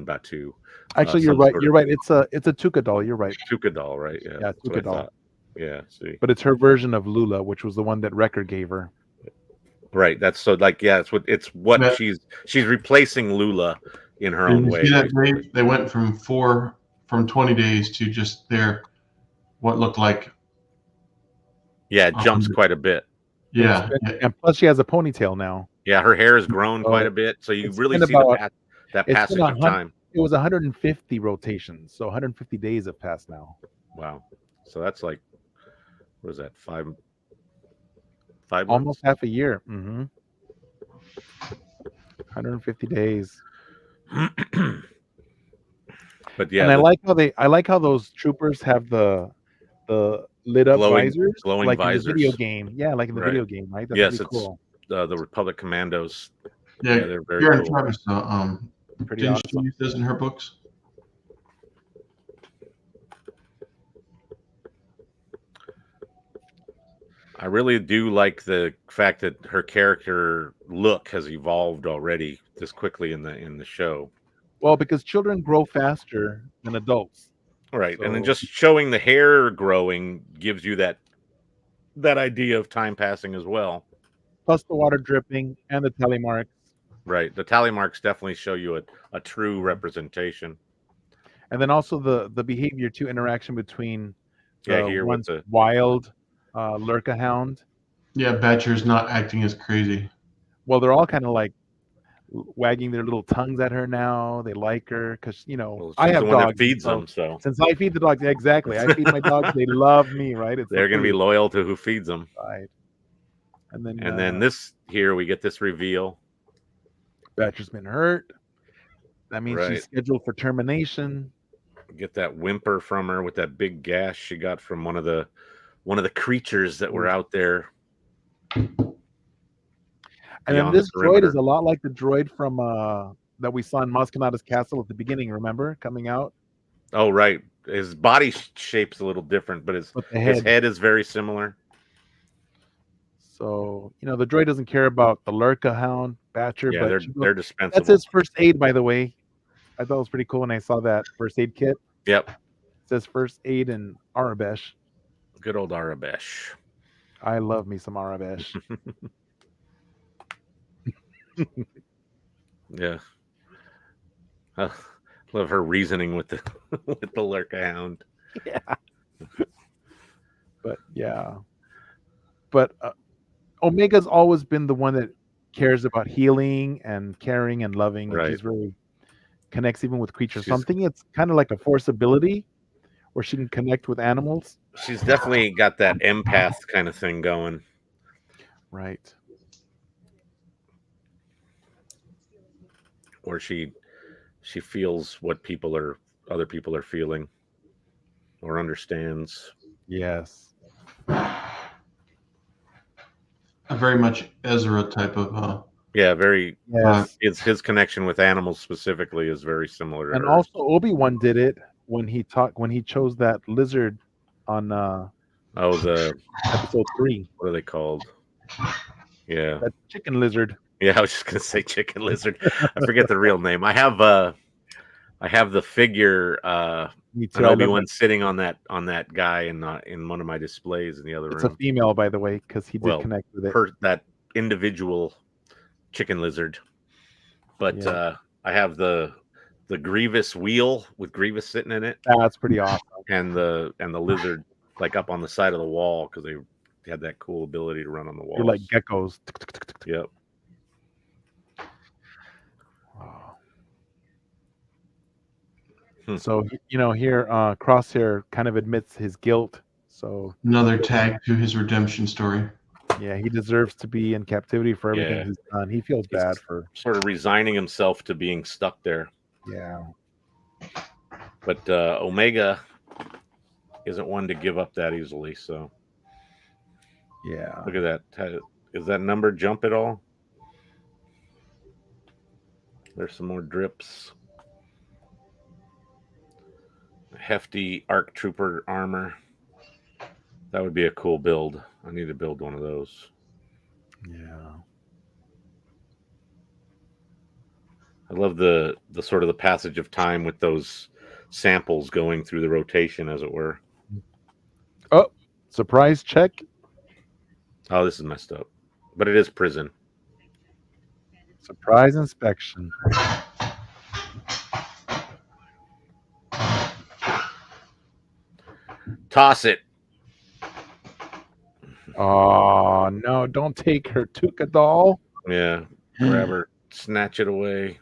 Batu. Actually, you're right. You're right. It's a Tuca doll. You're right. Tuca doll, right? Yeah, Tuca doll. Yeah, see. But it's her version of Lula, which was the one that Wrecker gave her. Right. That's so it's what she's replacing Lula in her own way. See that they went from 20 days to just what looked like. Yeah, it jumps quite a bit. Yeah. And plus she has a ponytail now. Yeah, her hair has grown quite a bit, so you really see that passage of time. It was 150 rotations, so 150 days have passed now. Wow. So that's like, what is that, 5 almost months? half a year. 150 days. But yeah, and I like how those troopers have the lit up visors, glowing like visors. in the video game. Yeah, like in the video game, right? That's yes, pretty cool. The Republic Commandos. Yeah, they're very Karen cool. Travis, Pretty didn't awesome. she use this in her books? I really do like the fact that her character look has evolved already this quickly in the show. Well, because children grow faster than adults. Right. And then just showing the hair growing gives you that idea of time passing as well. Plus the water dripping and the tally marks. Right. The tally marks definitely show you a true representation. And then also the behavior to interaction between here one's with the wild Lurka hound. Yeah, Batcher's not acting as crazy. Well, they're all kind of like wagging their little tongues at her now. They like her because I have the one dogs. that feeds them. So since I feed the dogs, exactly, I feed my dogs. They love me, right? They're going to be loyal to who feeds them. Right. And then this here we get this reveal. Batcher's been hurt. That means Right. she's scheduled for termination. Get that whimper from her with that big gash she got from one of the creatures that were out there. And then this droid is a lot like the droid from that we saw in Maskanata's castle at the beginning, remember? Coming out. Oh, right. His body shape's a little different, but his head is very similar. So, the droid doesn't care about the Lurka Hound, Batcher, yeah, but they're dispensable. That's his first aid, by the way. I thought it was pretty cool when I saw that first aid kit. Yep. It says first aid in Arabesh. Good old Arabesh. I love me some Arabesh. Yeah. Love her reasoning with the Lurka Hound. Yeah. But yeah. But Omega's always been the one that cares about healing and caring and loving. Right. And she's really connects even with creatures. So I'm thinking it's kind of like a force ability where she can connect with animals. She's definitely got that empath kind of thing going. Right. Where she feels what other people are feeling or understands. Yes. A very much Ezra type of yeah, very. Yes. His connection with animals specifically is very similar to and hers. also Obi-Wan did it when he chose that lizard on the episode 3. What are they called? Yeah, that chicken lizard. Yeah, I was just gonna say chicken lizard. I forget the real name. I have the figure. Me too. Obi-Wan sitting on that guy in one of my displays in the other room. It's a female, by the way, because he did connect with it. That individual chicken lizard. But I have the Grievous wheel with Grievous sitting in it. That's pretty awesome. And the lizard like up on the side of the wall because they had that cool ability to run on the wall. They're like geckos. Yep. So here Crosshair kind of admits his guilt. So another tag to his redemption story. Yeah, he deserves to be in captivity for everything he's done. He feels bad for sort of resigning himself to being stuck there. Yeah. But Omega isn't one to give up that easily. So yeah, look at that. Is that number jump at all? There's some more drips. Hefty ARC Trooper armor. That would be a cool build. I need to build one of those. Yeah. I love the sort of the passage of time with those samples going through the rotation, as it were. Oh, surprise check. Oh, this is messed up. But it is prison. Surprise inspection. Toss it. Oh, no, don't take her Tuca doll. Yeah, grab her, snatch it away.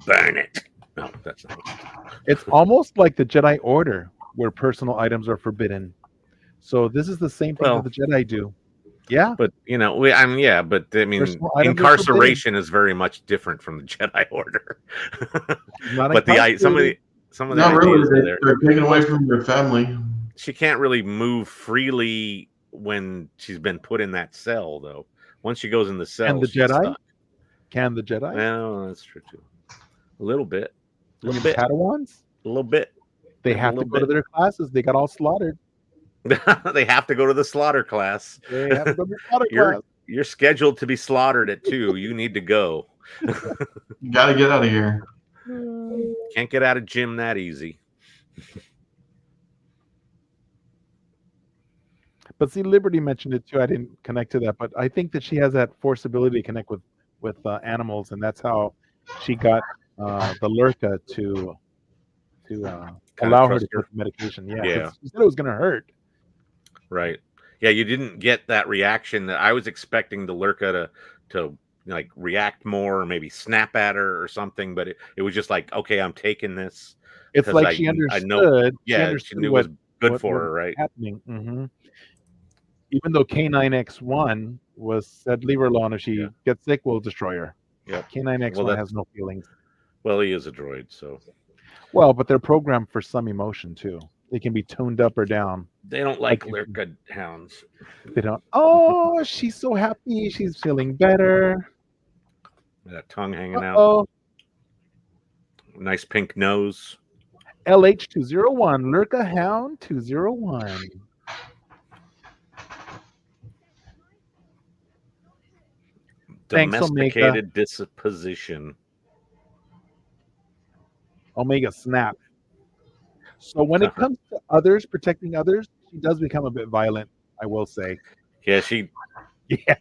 Burn it. No, that's not it. It's almost like the Jedi Order, where personal items are forbidden. So this is the same thing that the Jedi do. Yeah. But, but I mean, incarceration is very much different from the Jedi Order. But some of the not ideas really. there. They're taken away from your family. She can't really move freely when she's been put in that cell, though. Once she goes in the cell, and the she's Jedi stuck. Can the Jedi? No, that's true too. A little bit. A little bit. Padawans? A little bit. They have to go to their classes. They got all slaughtered. They have to go to the slaughter class. They have to go to the slaughter class. You're scheduled to be slaughtered at 2. You need to go. You got to get out of here. Can't get out of gym that easy. But see, Liberty mentioned it too. I didn't connect to that, but I think that she has that force ability to connect with animals, and that's how she got the Lurka to allow her to take medication. Yeah. She said it was going to hurt. Right. Yeah, you didn't get that reaction that I was expecting the Lurka to like react more or maybe snap at her or something, but it was just like, okay, I'm taking this. It's like she understood. She knew it was good for her, right? Happening. Mm-hmm. Even though K9X1 was said, leave her alone. If she Yeah. gets sick, we'll destroy her. Yeah. Canine X1 Well, has no feelings. Well, he is a droid, so Well, but they're programmed for some emotion too. They can be tuned up or down. they don't like Like- Lurka hounds. They don't. Oh, she's so happy. She's feeling better. That tongue hanging out. Oh, Nice pink nose. LH201, Lurka Hound 201. Thanks, Domesticated disposition. Omega Snap. So when it comes to others, protecting others, she does become a bit violent, I will say. Yeah, she Yeah.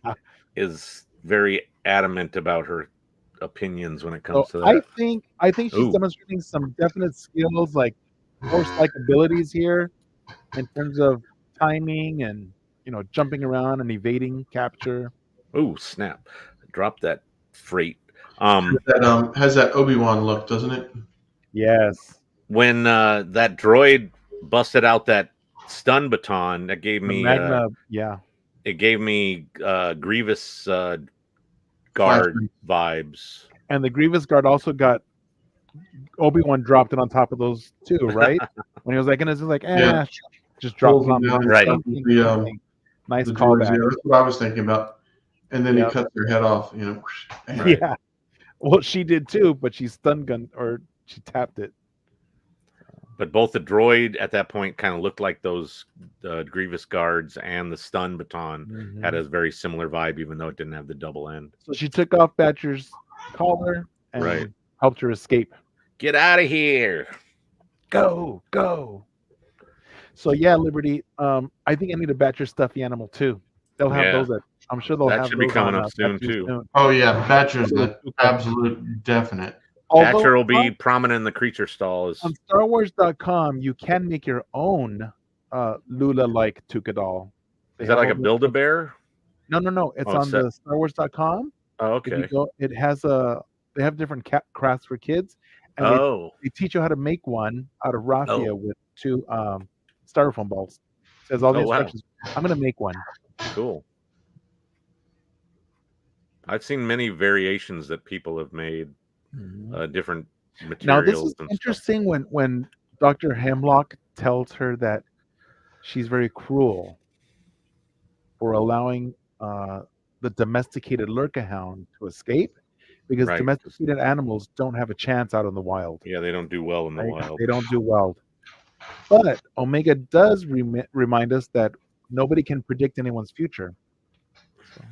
is very adamant about her opinions when it comes So to that. I think she's Ooh. demonstrating some definite skills, like horse-like abilities here, in terms of timing and jumping around and evading capture. Ooh, snap. Drop that freight. That has that Obi-Wan look, doesn't it? Yes. When that droid busted out that stun baton, that gave The me Magna, yeah. it gave me Grievous guard vibes. And the Grievous Guard also got Obi-Wan dropped it on top of those two, right? When he was like, and it's like, Yeah. just dropped it Pulls on them down, Right. the Nice the droids, callback. yeah, that's what I was thinking about. And then Yep. he cuts their head off, Right. Yeah. Well, she did too, but she stun gunned or she tapped it. But both the droid at that point kind of looked like those Grievous guards, and the stun baton had a very similar vibe, even though it didn't have the double end. So she took off Badger's collar and Right. helped her escape. Get out of here! Go. So yeah, Liberty. I think I need a Badger stuffy animal too. They'll have Yeah. those at. I'm sure they'll That have should be those coming on, up soon, Badger too. Oh yeah, Batcher's an absolute definite. Although, Thatcher will be prominent in the creature stalls. on StarWars.com, you can make your own Lula-like Tuca doll. They Is that have like a all the- Build-A-Bear? No. It's Oh, on it's that- the StarWars.com. Oh, If you okay. go, it has they have different crafts for kids, and Oh, they teach you how to make one out of raffia Oh. with two styrofoam balls. It says all the Oh, wow. instructions. I'm gonna make one. cool. I've seen many variations that people have made, different materials. Now this is and stuff. interesting when Dr. Hemlock tells her that she's very cruel for allowing the domesticated Lurka Hound to escape, because Right. domesticated animals don't have a chance out in the wild. Yeah, they don't do well in the Right? wild. They don't do well. But Omega does remind us that nobody can predict anyone's future. So,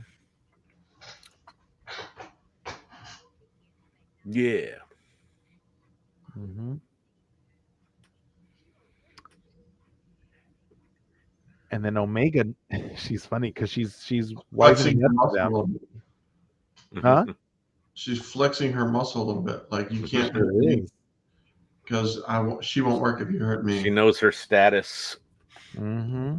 Yeah. And then Omega, she's funny because she's Flexing wisening her up to muscle a them. little bit. Huh? She's flexing her muscle a little bit. Like, you can't Sure hurt me is. because she won't work if you hurt me. She knows her status. Mm-hmm.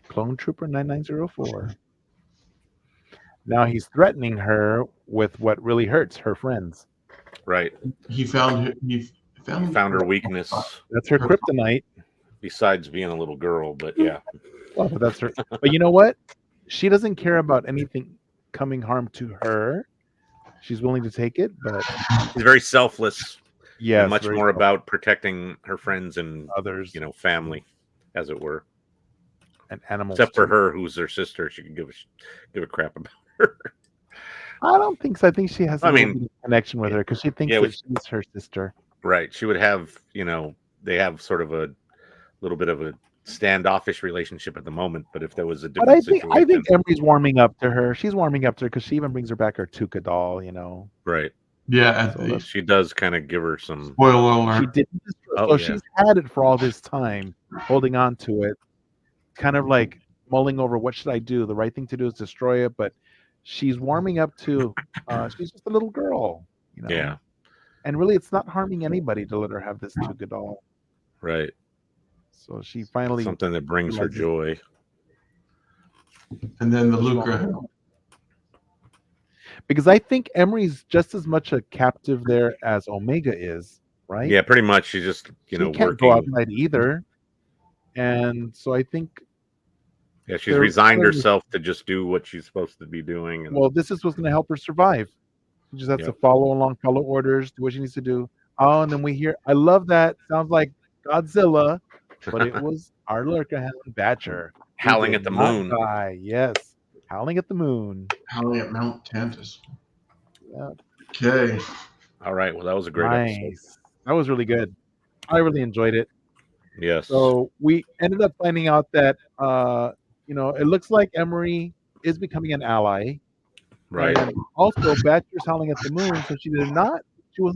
Clone Trooper 9904. Now he's threatening her with what really hurts her friends. Right. He found her. He Found her weakness, That's her kryptonite. besides being a little girl. But yeah. Well, but that's her. But you know what? She doesn't care about anything coming harm to her. She's willing to take it, but She's very selfless. yeah, Much more about protecting her friends and, others, family, as it were. and animals. Except for too. her, who's her sister. She can give a crap about her. I don't think so. I think she has a I little mean, bit of connection with her because she thinks yeah, that she's her sister. Right. She would have, they have sort of a little bit of a standoffish relationship at the moment. But if there was a But different I think situation- Emery's warming up to her. She's warming up to her because she even brings her back her Tuca doll. right. Yeah, So that's- She does kind of give her some. spoiler She alert. didn't destroy. Oh, So yeah. she's had it for all this time, holding on to it, kind of like mulling over what should I do. The right thing to do is destroy it, but she's warming up to. She's just a little girl, Yeah. And really, it's not harming anybody to let her have this Tuca doll. Right. So she finally. Something that brings her joy. And then the Lucre. Because I think Emery's just as much a captive there as Omega is, right? Yeah, pretty much. She's just, She can't working. go outside either. And so I think, Yeah, she's They're resigned playing- herself to just do what she's supposed to be doing. And well, this is what's going to help her survive. She just has to Yep. follow along, follow orders, do what she needs to do. Oh, and then we hear, I love that. Sounds like Godzilla, but it was our lurker Helen Batcher. who howling did at the not moon. Die. Yes, howling at the moon. Howling at Mount Tantus. Yeah. Okay. All right. Well, that was a great episode. Nice. That was really good. I really enjoyed it. Yes. So we ended up finding out that it looks like Emery is becoming an ally. Right. And also Batcher's howling at the moon, so she was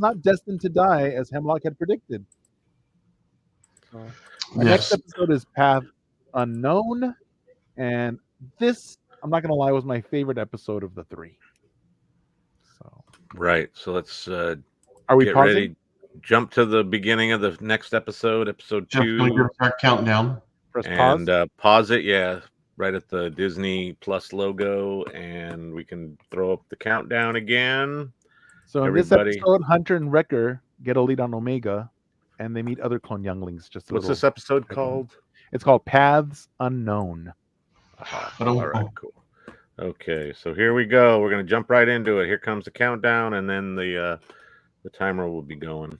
not destined to die as Hemlock had predicted. So our next Yes. episode is Path Unknown. And this, I'm not gonna lie, was my favorite episode of the 3. So Right. So let's are we get pausing? ready. Jump to the beginning of the next episode, episode Jeff's 2. going to start counting down. Press pause. And pause it, yeah, right at the Disney Plus logo, and we can throw up the countdown again. So in everybody- this episode, Hunter and Wrecker get a lead on Omega, and they meet other clone younglings. What's this episode called? It's called Paths Unknown. All right, cool. Okay, so here we go. We're gonna jump right into it. Here comes the countdown, and then the timer will be going.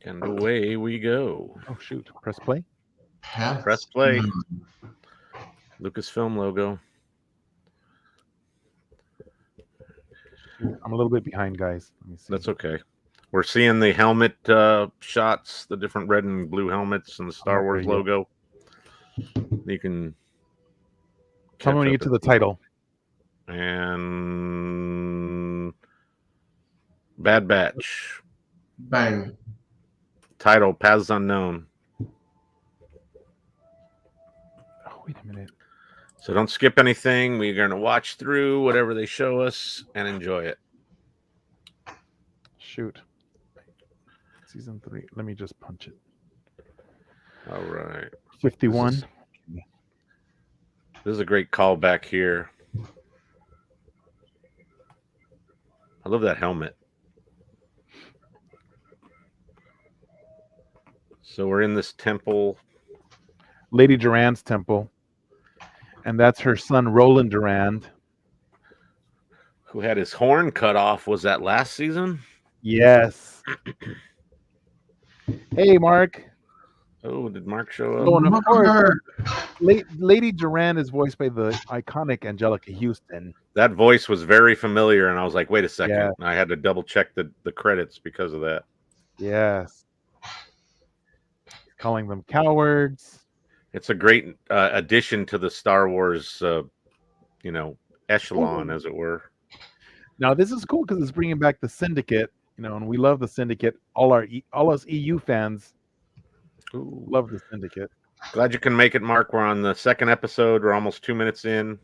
And away we go. Oh shoot! Press play. Paths Press play. Unknown. Lucasfilm logo. I'm a little bit behind, guys. Let me see. That's okay. We're seeing the helmet shots, the different red and blue helmets, and the Star Okay, Wars yeah. logo. You can Tell me when catch you up get to the title. and Bad Batch Bang. title Paths Unknown. Oh, wait a minute. So don't skip anything. We're going to watch through whatever they show us and enjoy it. Shoot. Season 3. Let me just punch it. All right. 51. This is a great callback here. I love that helmet. So we're in this temple. Lady Durand's temple. And that's her son, Roland Durand. Who had his horn cut off? Was that last season? Yes. Hey, Mark. Oh, did Mark show up? Oh, and of course, Mother. Lady Durand is voiced by the iconic Angelica Houston. That voice was very familiar, and I was like, wait a second. Yeah. I had to double check the credits because of that. Yes. Calling them cowards. It's a great addition to the Star Wars, echelon, as it were. Now, this is cool because it's bringing back the Syndicate, and we love the Syndicate. All us EU fans Ooh. love the Syndicate. Glad you can make it, Mark. We're on the second episode. We're almost 2 minutes in,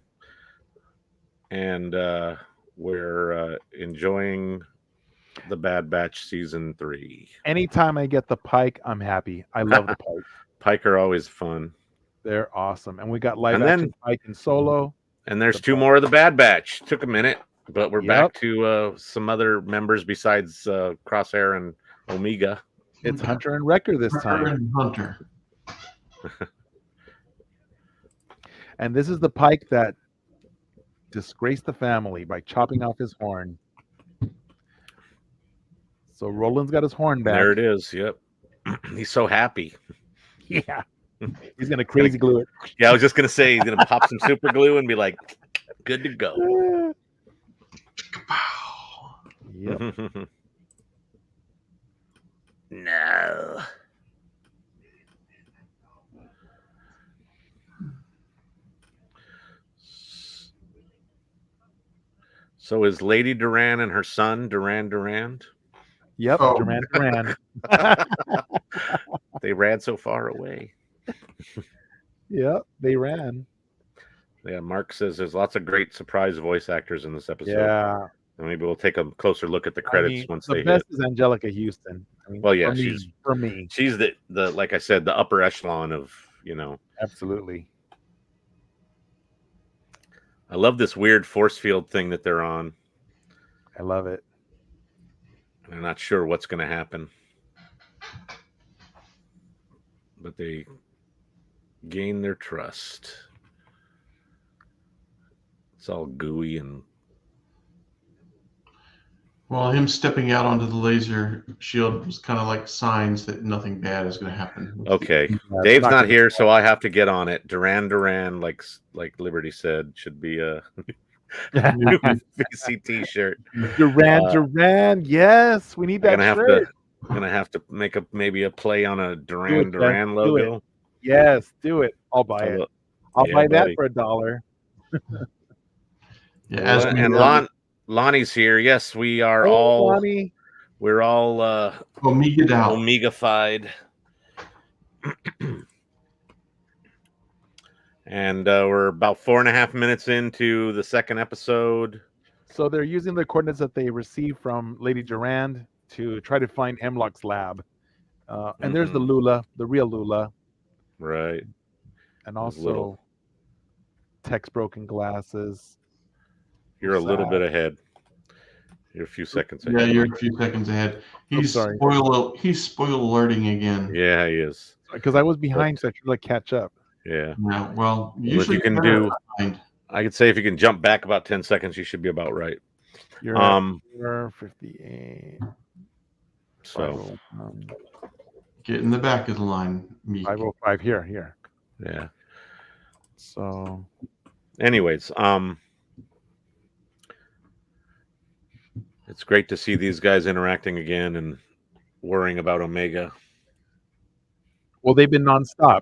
and we're enjoying the Bad Batch season 3. Anytime I get the Pike, I'm happy. I love the Pike. Pike are always fun. They're awesome. And we got live And action then- Pike and Solo. And there's The 2 Pike. more of the Bad Batch. Took a minute, but we're Yep. back to some other members besides Crosshair and Omega. It's Hunter and Wrecker this Hunter time. and Hunter. And this is the Pike that disgraced the family by chopping off his horn. So Roland's got his horn back. There it is. Yep. He's so happy. Yeah. He's going to crazy glue it. Yeah, I was just gonna say he's gonna pop some super glue and be like, good to go. Yep. No. So is Lady Durand and her son Durand? Yep. Oh. Duran. They ran so far away. Yep. They ran. Yeah, Mark says there's lots of great surprise voice actors in this episode. Yeah. And maybe we'll take a closer look at the credits once the they best hit. is Angelica Houston. I mean, Well, yeah, for me, she's the like I said, the upper echelon of, you know. absolutely. I love this weird force field thing that they're on. I love it. I'm not sure what's going to happen, but they gain their trust. It's all gooey and. Well, him stepping out onto the laser shield was kind of like signs that nothing bad is going to happen. Okay, Yeah, Dave's not not gonna- here, so I have to get on it. Duran, like Liberty said, should be a new VC shirt. Duran, yes, we need that shirt. Gonna have to make maybe a play on a Do it, Duran Jeff. logo. Yes, do it. I'll buy it. I'll buy that for $1. Yeah, as we and Lonnie's here. Yes, we are all. Lonnie. We're all Omega'd out. Omegafied. And we're about 4.5 minutes into the second episode. So they're using the coordinates that they received from Lady Durand to try to find Hemlock's lab. And there's the Lula, the real Lula. Right. And also Tech's broken glasses. You're a little bit ahead. You're a few seconds ahead. Yeah, you're a few seconds ahead. He's sorry. He's spoil alerting again. Yeah, he is. Because I was behind, so I tried to catch up. Yeah. Yeah. Well, Usually you can do. I could say if you can jump back about 10 seconds, you should be about right. You're at 58. So get in the back of the line. 505 here. Yeah. So anyways, it's great to see these guys interacting again and worrying about Omega. Well, they've been nonstop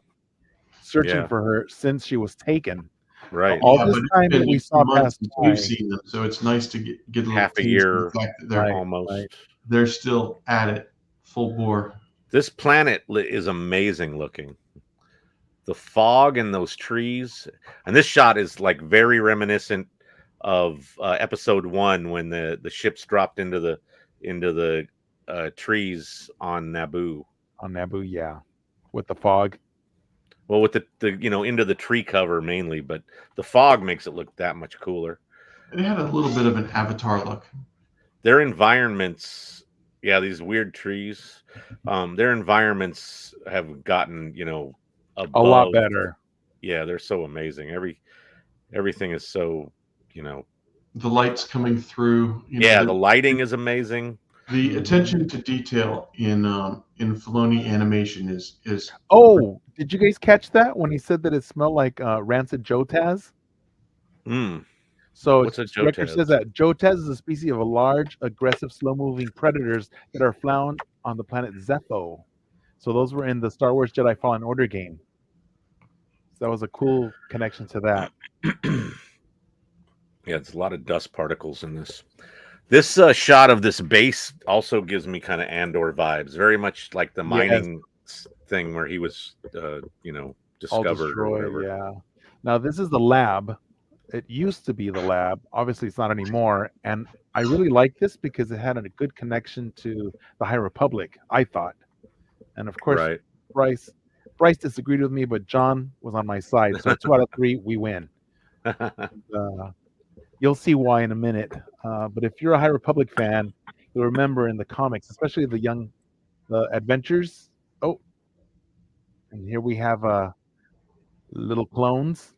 searching for her since she was taken. Right. All this time that we saw past we've seen them, so it's nice to get half a year. They're almost. Right. They're still at it, full bore. This planet is amazing looking. The fog and those trees, and this shot is like very reminiscent of episode 1 when the ships dropped into the trees on Naboo. On Naboo, yeah, with the fog. Well, with the into the tree cover mainly, but the fog makes it look that much cooler. It had a little bit of an Avatar look. Their environments, these weird trees, their environments have gotten above, a lot better. Yeah, they're so amazing. Everything is so the lights coming through. The lighting is amazing. The attention to detail in Filoni animation is. Oh, did you guys catch that when he said that it smelled like rancid Jotaz? So what's a Jotaz? Director says that Jotaz is a species of large, aggressive, slow-moving predators that are found on the planet Zepho. So those were in the Star Wars Jedi Fallen Order game. So that was a cool connection to that. Yeah, it's a lot of dust particles in this. This shot of this base also gives me kind of Andor vibes, very much like the mining thing where he was, discovered or whatever. Yeah. Now this is the lab. It used to be the lab. Obviously, it's not anymore. And I really like this because it had a good connection to the High Republic, I thought. And of course, Bryce disagreed with me, but John was on my side. So 2 out of 3, we win. You'll see why in a minute. But if you're a High Republic fan, you'll remember in the comics, especially the adventures. Oh, and here we have little clones.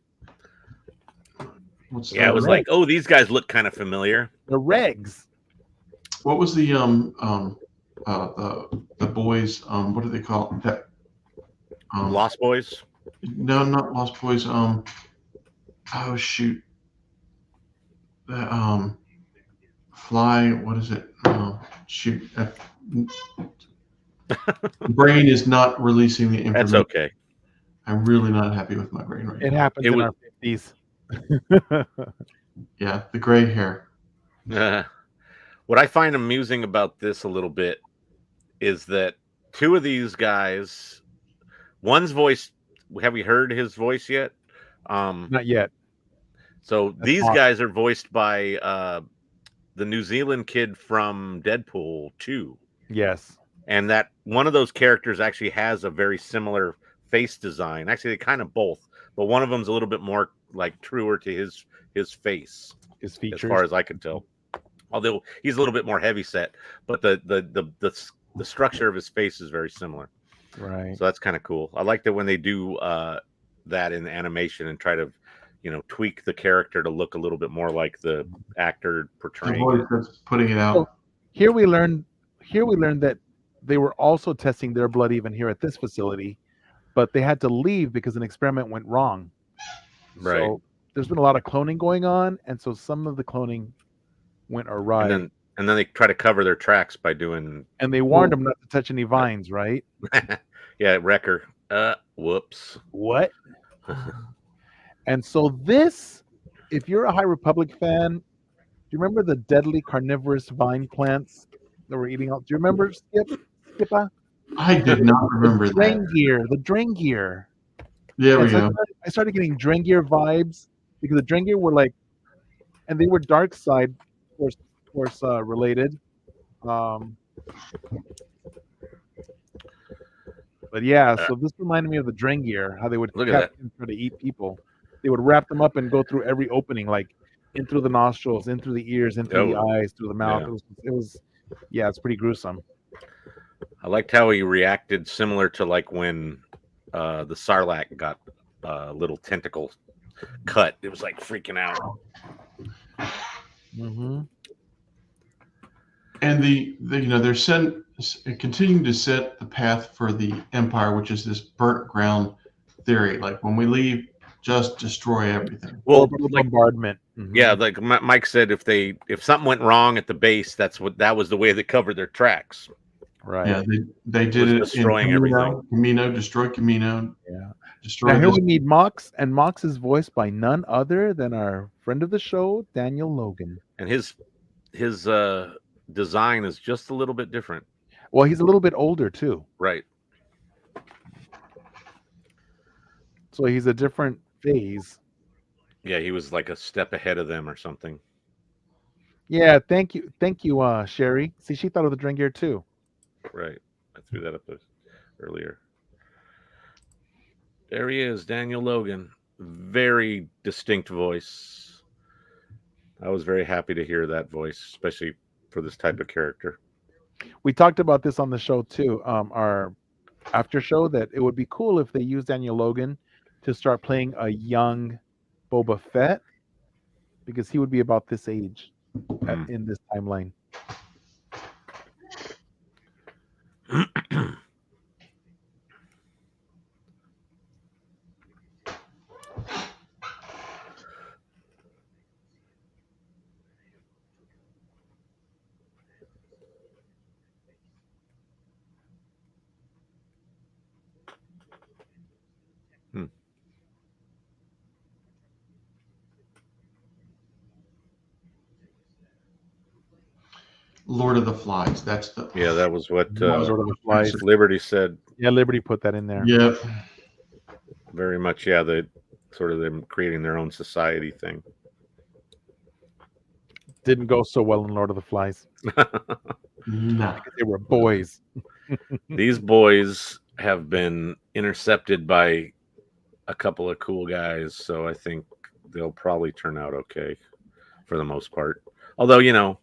It was like, oh, these guys look kind of familiar. The Regs. What was the boys? What do they call that? Lost Boys? No, not Lost Boys. Oh shoot. Fly. What is it? Shoot. Brain is not releasing the information. That's okay. I'm really not happy with my brain right now. It happens in our 50s. Yeah, the gray hair. What I find amusing about this a little bit is that 2 of these guys, one's voice, have we heard his voice yet? Not yet. So these guys are voiced by the New Zealand kid from Deadpool 2. Yes. and that one of those characters actually has a very similar face design. Actually, they kind of both, but one of them's a little bit more like truer to his face, His features, as far as I could tell. Although he's a little bit more heavy set, but the structure of his face is very similar. right? So that's kind of cool. I like that when they do that in animation and try to, tweak the character to look a little bit more like the actor The portraying voice it. that's putting it out. So here we learned that they were also testing their blood even here at this facility, but they had to leave because an experiment went wrong. Right. So there's been a lot of cloning going on, and so some of the cloning went awry. And then they try to cover their tracks by doing. And they warned them not to touch any vines, right? Yeah, Wrecker. Whoops. What? And so this, if you're a High Republic fan, do you remember the deadly carnivorous vine plants that were eating out? Do you remember, Skipper? I did not remember that. The Drengir. There we So go. I started getting Drengir vibes because the Drengir were like, and they were dark side force related. But yeah, so this reminded me of the Drengir, how they would Look at that. and try to eat people. They would wrap them up and go through every opening, like in through the nostrils, in through the ears, in through the eyes, through the mouth. Yeah. It was, it's pretty gruesome. I liked how he reacted, similar to like when the Sarlacc got a little tentacle cut. It was like freaking out. Mm-hmm. And they're continuing to set the path for the Empire, which is this burnt ground theory. Like when we leave, just destroy everything. Well, bombardment. Mm-hmm. Yeah, like Mike said, if something went wrong at the base, that was the way they covered their tracks. Right. Yeah, they did it destroying everything. Destroy Camino. Yeah. Destroy. Now here we meet Mox, and Mox is voiced by none other than our friend of the show, Daniel Logan. And his design is just a little bit different. Well, he's a little bit older too. Right. So he's a different phase. Yeah, he was like a step ahead of them or something. Yeah, thank you, Sherry. See, she thought of the Drengir too. Right. I threw that up earlier. There he is, Daniel Logan. Very distinct voice. I was very happy to hear that voice, especially for this type of character. We talked about this on the show too, our after show, that it would be cool if they used Daniel Logan to start playing a young Boba Fett, because he would be about this age in this timeline. Lord of the Flies. That's the that was what Lord of the Flies. Liberty said. Yeah, Liberty put that in there. Yep. Very much, yeah. The sort of them creating their own society thing. Didn't go so well in Lord of the Flies. No. They were boys. These boys have been intercepted by a couple of cool guys, so I think they'll probably turn out okay for the most part. Although,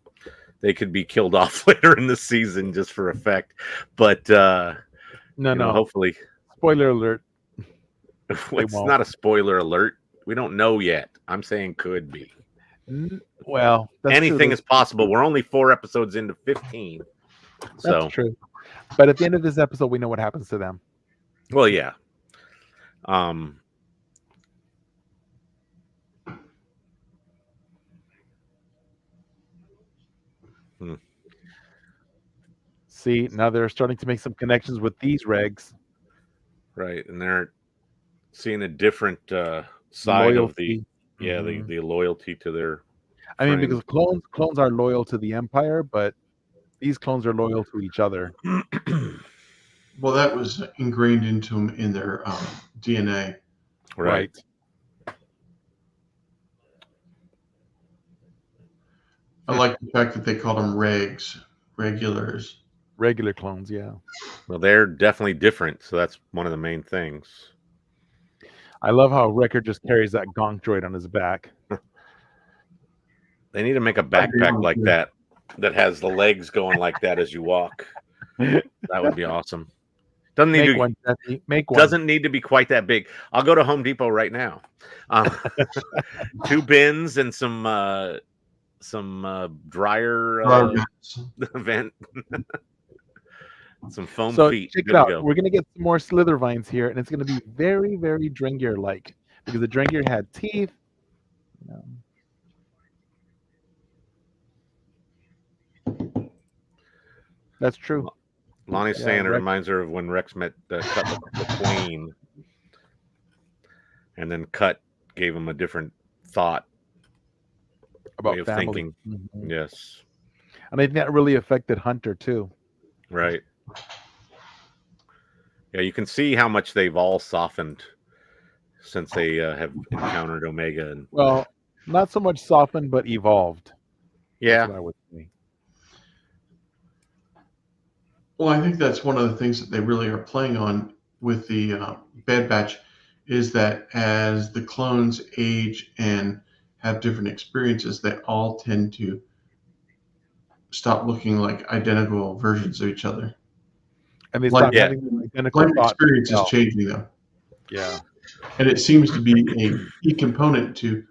they could be killed off later in the season just for effect. But no, hopefully. Spoiler alert. It's not a spoiler alert. We don't know yet. I'm saying could be. Well, anything is possible. We're only 4 episodes into 15. That's true. But at the end of this episode, we know what happens to them. Well, yeah. See, now they're starting to make some connections with these regs. Right, and they're seeing a different side of the the loyalty to their. I mean, because clones are loyal to the Empire, but these clones are loyal to each other. Well, that was ingrained into them in their DNA. Right. I like the fact that they called them regulars. Regular clones, yeah. Well, they're definitely different, so that's one of the main things. I love how Wrecker just carries that gonk droid on his back. They need to make a backpack like that has the legs going like that as you walk. That would be awesome. Doesn't need Make to one, Jesse. Make one. doesn't need to be quite that big. I'll go to Home Depot right now. 2 bins and some dryer vent. Some foam feet. Check Good it out. to go. We're gonna get some more slither vines here, and it's gonna be very, very Drengier like because the Drengier had teeth. That's true. Lonnie's saying it Rex reminds her of when Rex met Cut the Queen, and then Cut gave him a different thought about way of family. thinking. Mhm. Yes, And I think that really affected Hunter too. right. Yeah, you can see how much they've all softened since they have encountered Omega. And Well, not so much softened, but evolved. yeah, That's what I would say. Well, I think that's one of the things that they really are playing on with the Bad Batch is that as the clones age and have different experiences, they all tend to stop looking like identical versions of each other. And they Like- stopped Yeah. having the identical Life thoughts. experience is Well, changing them, Yeah. and it seems to be a key component to,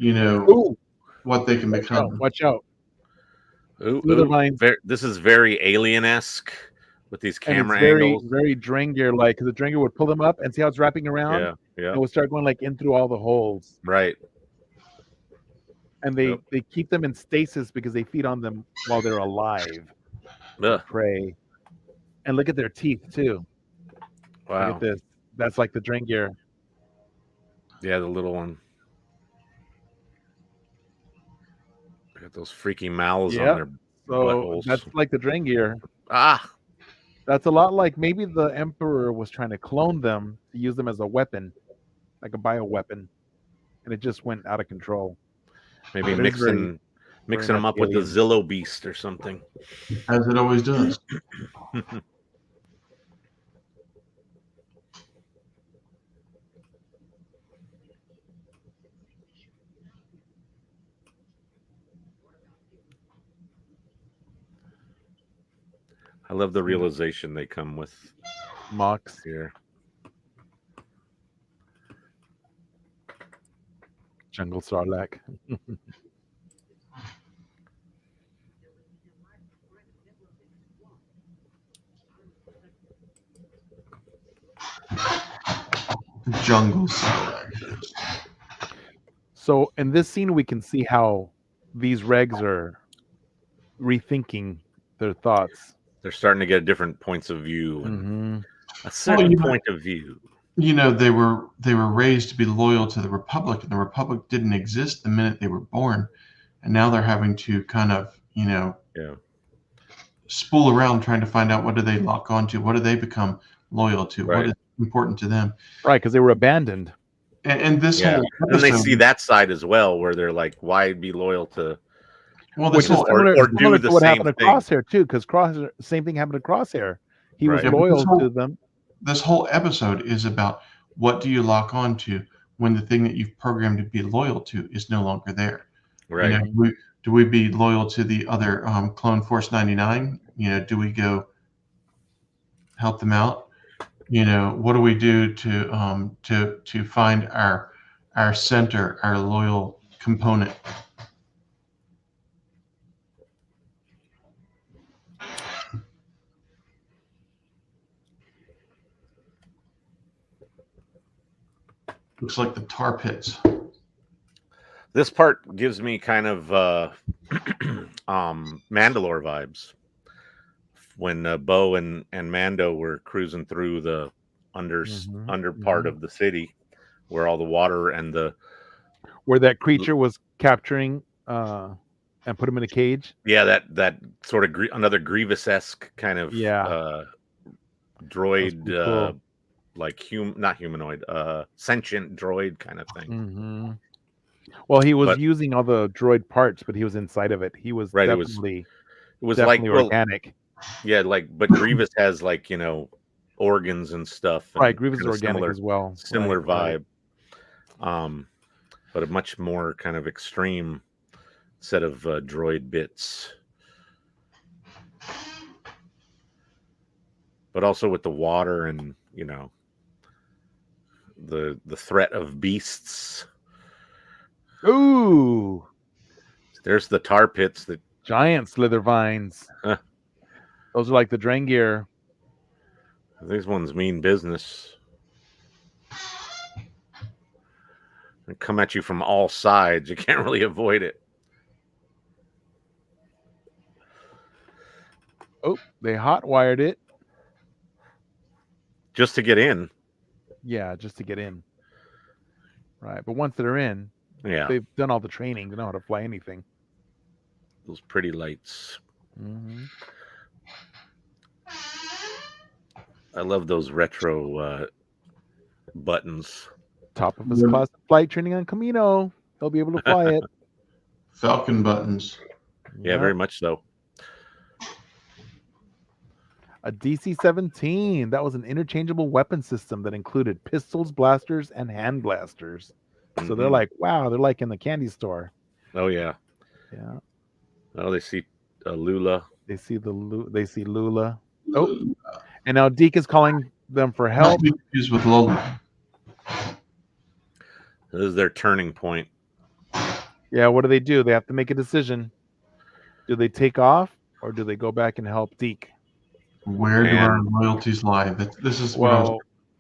Ooh, what they can watch out! become. Watch out! Ooh, Slither ooh. vines. This is very alien-esque with these And it's camera very, angles. very Drengier like because the Drengier would pull them up and see how it's wrapping around. Yeah, yeah, It would start going like in through all the holes, right. and they Yep. they keep them in stasis because they feed on them while they're alive. Ugh, Prey. And look at their teeth too. Look wow. at this. That's like the Drengier. Yeah, the little one. Got those freaky mouths Yeah. on their So buttholes. that's like the Drengier. Ah, That's a lot like maybe the Emperor was trying to clone them to use them as a weapon, like a bioweapon, and it just went out of control. maybe But it is mixing very them much up with the alien. Zillow Beast or something. As it always does. I love the realization they come with Mox. here. Jungle Sarlacc. Jungle. So in this scene, we can see how these regs are rethinking their thoughts. They're starting to get different points of view and Mm-hmm. a certain you know- point of view. They were raised to be loyal to the Republic, and the Republic didn't exist the minute they were born, and now they're having to kind of Yeah. spool around trying to find out what do they lock onto, what do they become loyal to, Right. what is important to them, Right, because they were abandoned. and this Yeah. whole And then they episode- see that side as well, where they're like, "Why be loyal to?" well, Which this is whole similar, or do similar the to what same happened to thing. Crosshair too, because Crosshair, same thing happened to Crosshair. He was Right. Yeah, but loyal this whole- to them. this whole episode is about what do you lock onto when the thing that you've programmed to be loyal to is no longer there. Right. Do we be loyal to the other Clone Force 99? Do we go help them out? What do we do to find our center, our loyal component? Looks like the tar pits. This part gives me kind of Mandalore vibes when Bo and Mando were cruising through the under part of the city where all the water and the Where that creature was capturing and put him in a cage. that sort of another Grievous-esque kind of droid cool. like not humanoid sentient droid kind of thing. Mm-hmm. Well, he was using all the droid parts, but he was inside of it. He was Right, definitely it was definitely like organic. Yeah, but Grievous has organs and stuff. Right, And Grievous is kinda organic as well. Similar Right. vibe. But a much more kind of extreme set of droid bits. But also with the water and the threat of beasts. Ooh, There's the tar pits that giant slither vines. Huh. Those are like the Drengir. These ones mean business. They come at you from all sides. You can't really avoid it. Oh, they hot wired it. Just to get in. Yeah, just to get in. Right, but once they're in, Yeah. they've done all the training. They know how to fly anything. Those pretty lights. Mm-hmm. I love those retro buttons. Top of his class flight training on Camino. He'll be able to fly it. Falcon buttons. Yeah, very much so. A DC-17. That was an interchangeable weapon system that included pistols, blasters, and hand blasters. So they're like, wow, they're like in the candy store. Oh yeah. Yeah. Oh, they see Lula. They see Lula. Oh, and now Deke is calling them for help. Use with Lola. This is their turning point. Yeah, what do? They have to make a decision. Do they take off or do they go back and help Deke? Where do our loyalties lie? This is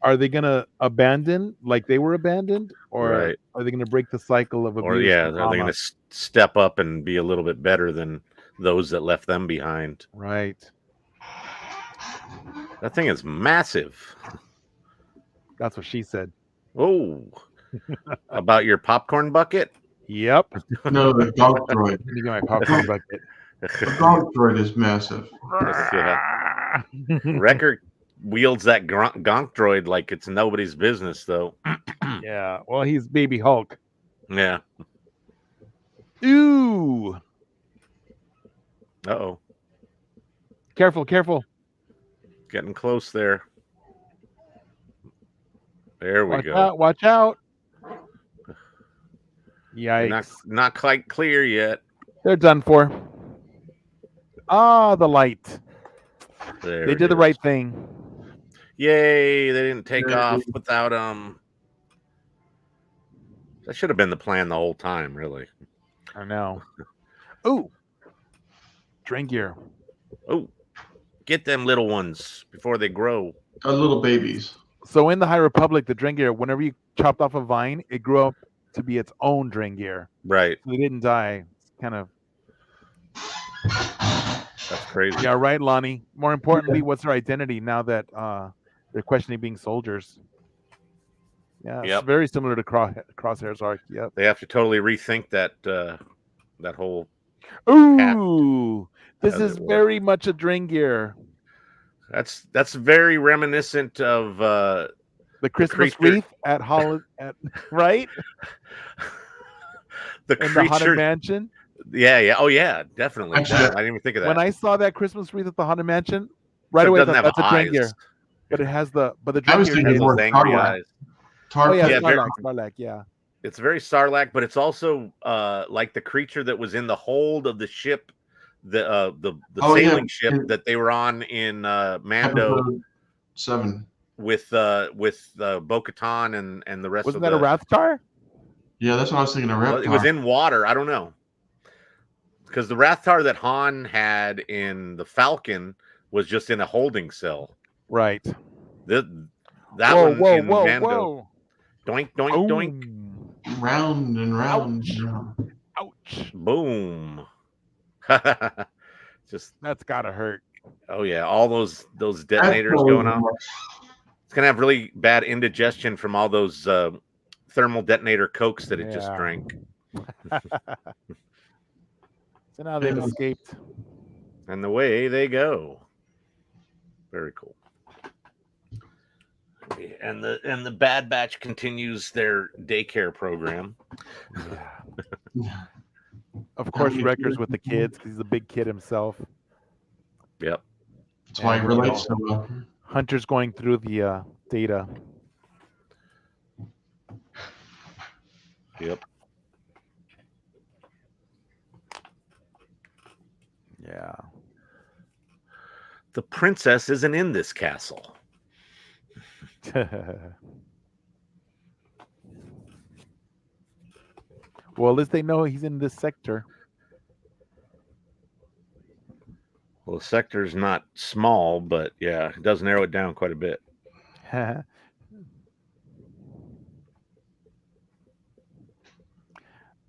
are they gonna abandon like they were abandoned, or are they gonna break the cycle of abuse? Or are they gonna step up and be a little bit better than those that left them behind? Right. That thing is massive. That's what she said. Oh, about your popcorn bucket? Yep. No, the dog droid. Let me get my popcorn bucket. The dog droid is massive. Yeah. Wrecker wields that gonk droid like it's nobody's business, though. Yeah. Well, he's Baby Hulk. Yeah. Ooh. Uh-oh. Careful. Getting close there. There we go. Watch out. Yikes. Not quite clear yet. They're done for. Ah, the light. They did the right thing. Yay, they didn't take off without that should have been the plan the whole time, really. I know. Ooh. Drengir. Oh, get them little ones before they grow. Little babies. So in the High Republic, the Drengir, whenever you chopped off a vine, it grew up to be its own Drengir. Right. So they didn't die. It's kind of. That's crazy. Yeah, right, Lonnie. More importantly, what's their identity now that they're questioning being soldiers? Yeah, it's very similar to Crosshair's arc. Yep. They have to totally rethink that whole. Ooh, this is very much a Drengir. That's very reminiscent of the Christmas wreath at right. The in the Haunted Mansion. Yeah. Oh, yeah, definitely. I didn't even think of that. When I saw that Christmas wreath at the Haunted Mansion, right away, that's a Drengir. But it has the Drengir has those angry eyes. Oh yeah, Sarlacc. Yeah. It's very Sarlacc, but it's also like the creature that was in the hold of the ship, the sailing ship that they were on in Mando Episode 7 with Bo-Katan and the rest. Wasn't that a Rathtar? Yeah, that's what I was thinking. It was in water. I don't know, because the Rathtar that Han had in the Falcon was just in a holding cell. Right. That one in Mando. Doink, doink, doink. Round and round. Ouch. Boom. Just that's gotta hurt. Oh yeah, all those detonators going on. It's gonna have really bad indigestion from all those thermal detonator cokes that it just drank. So now they've escaped. And the way they go. Very cool. And the Bad Batch continues their daycare program. Yeah. Of course, Wrecker's with the kids because he's a big kid himself. Yep. That's why he relates so well. Hunter's going through the data. Yep. Yeah. The princess isn't in this castle. Well, at least they know he's in this sector. Well, the sector's not small, but yeah, it does narrow it down quite a bit.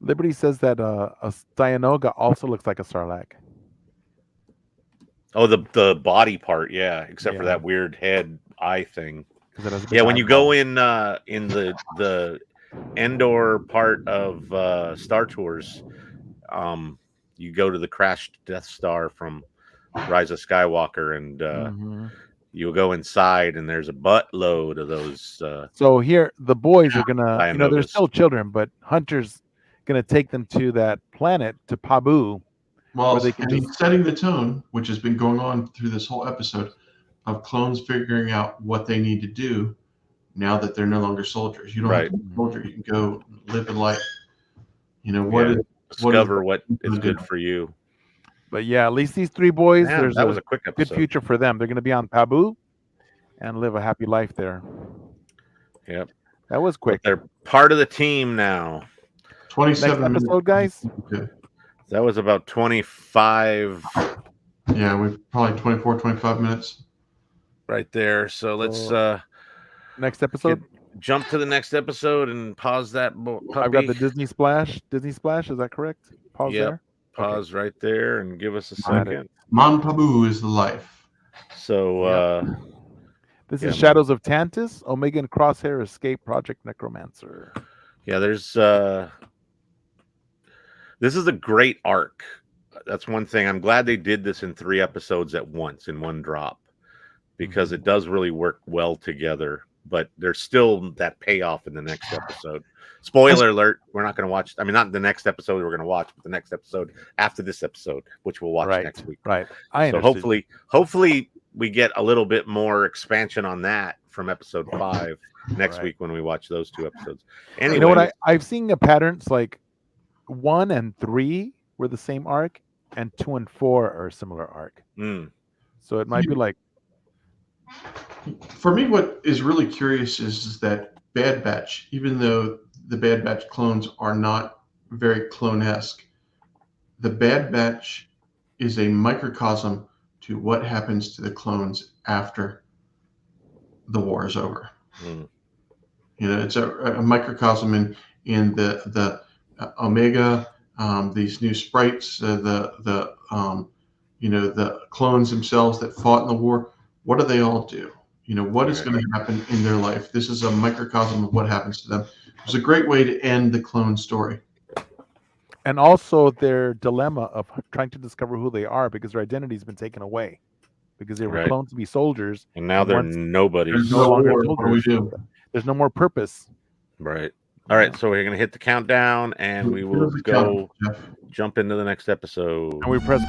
Liberty says that a Dianoga also looks like a Sarlacc. Oh, the body part, yeah, except for Yeah. that weird head eye thing. 'Cause it has a big Yeah, when you eyeball. go in the Endor part of Star Tours, you go to the crashed Death Star from Rise of Skywalker, and Mhm. you go inside, and there's a buttload of those. So here, the boys are gonna, they're Dianogas. still children, but Hunter's gonna take them to that planet, to Pabu. Well, Where they can and he's setting the tone, which has been going on through this whole episode, of clones figuring out what they need to do now that they're no longer soldiers. You don't have to be a soldier. You can go live a life. Discover what is good for you. But yeah, at least these three boys, Man, there's that was a quick good episode. future for them. They're gonna be on Pabu and live a happy life there. Yep. That was quick. But they're part of the team now. 27 Next episode, guys. Okay. That was about 25 Yeah, we've probably 24, 25 minutes. right there. So let's Next episode. jump to the next episode and pause that puppy. I've got the Disney Splash. Disney Splash, is that correct? Pause Yep. there. Pause right there and give us a Got it. second. Mon Pabu is the life. So This Yeah, is Shadows of Tantus, Omega and Crosshair Escape Project Necromancer. yeah, there's this is a great arc. That's one thing. I'm glad they did this in 3 episodes at once in one drop, because it does really work well together. But there's still that payoff in the next episode. Spoiler alert, we're not going to watch. I mean, not the next episode we're going to watch, but the next episode after this episode, which we'll watch next week. Right. So hopefully we get a little bit more expansion on that from episode 5 next week when we watch those 2 episodes. Anyway, You know what? I've seen a pattern. It's like 1 and 3 were the same arc, and 2 and 4 are a similar arc. So it might be like. For me, what is really curious is that Bad Batch, even though the Bad Batch clones are not very clone-esque, the Bad Batch is a microcosm to what happens to the clones after the war is over. It's a microcosm in the Omega, these new sprites, the clones themselves that fought in the war. What do they all do? What is going to happen in their life? This is a microcosm of what happens to them. It's a great way to end the clone story. And also their dilemma of trying to discover who they are, because their identity has been taken away, because they were cloned to be soldiers, and now they're nobodies. No longer soldiers. There's no more purpose. Right. All right. So we're going to hit the countdown, and we will go jump into the next episode. And we press.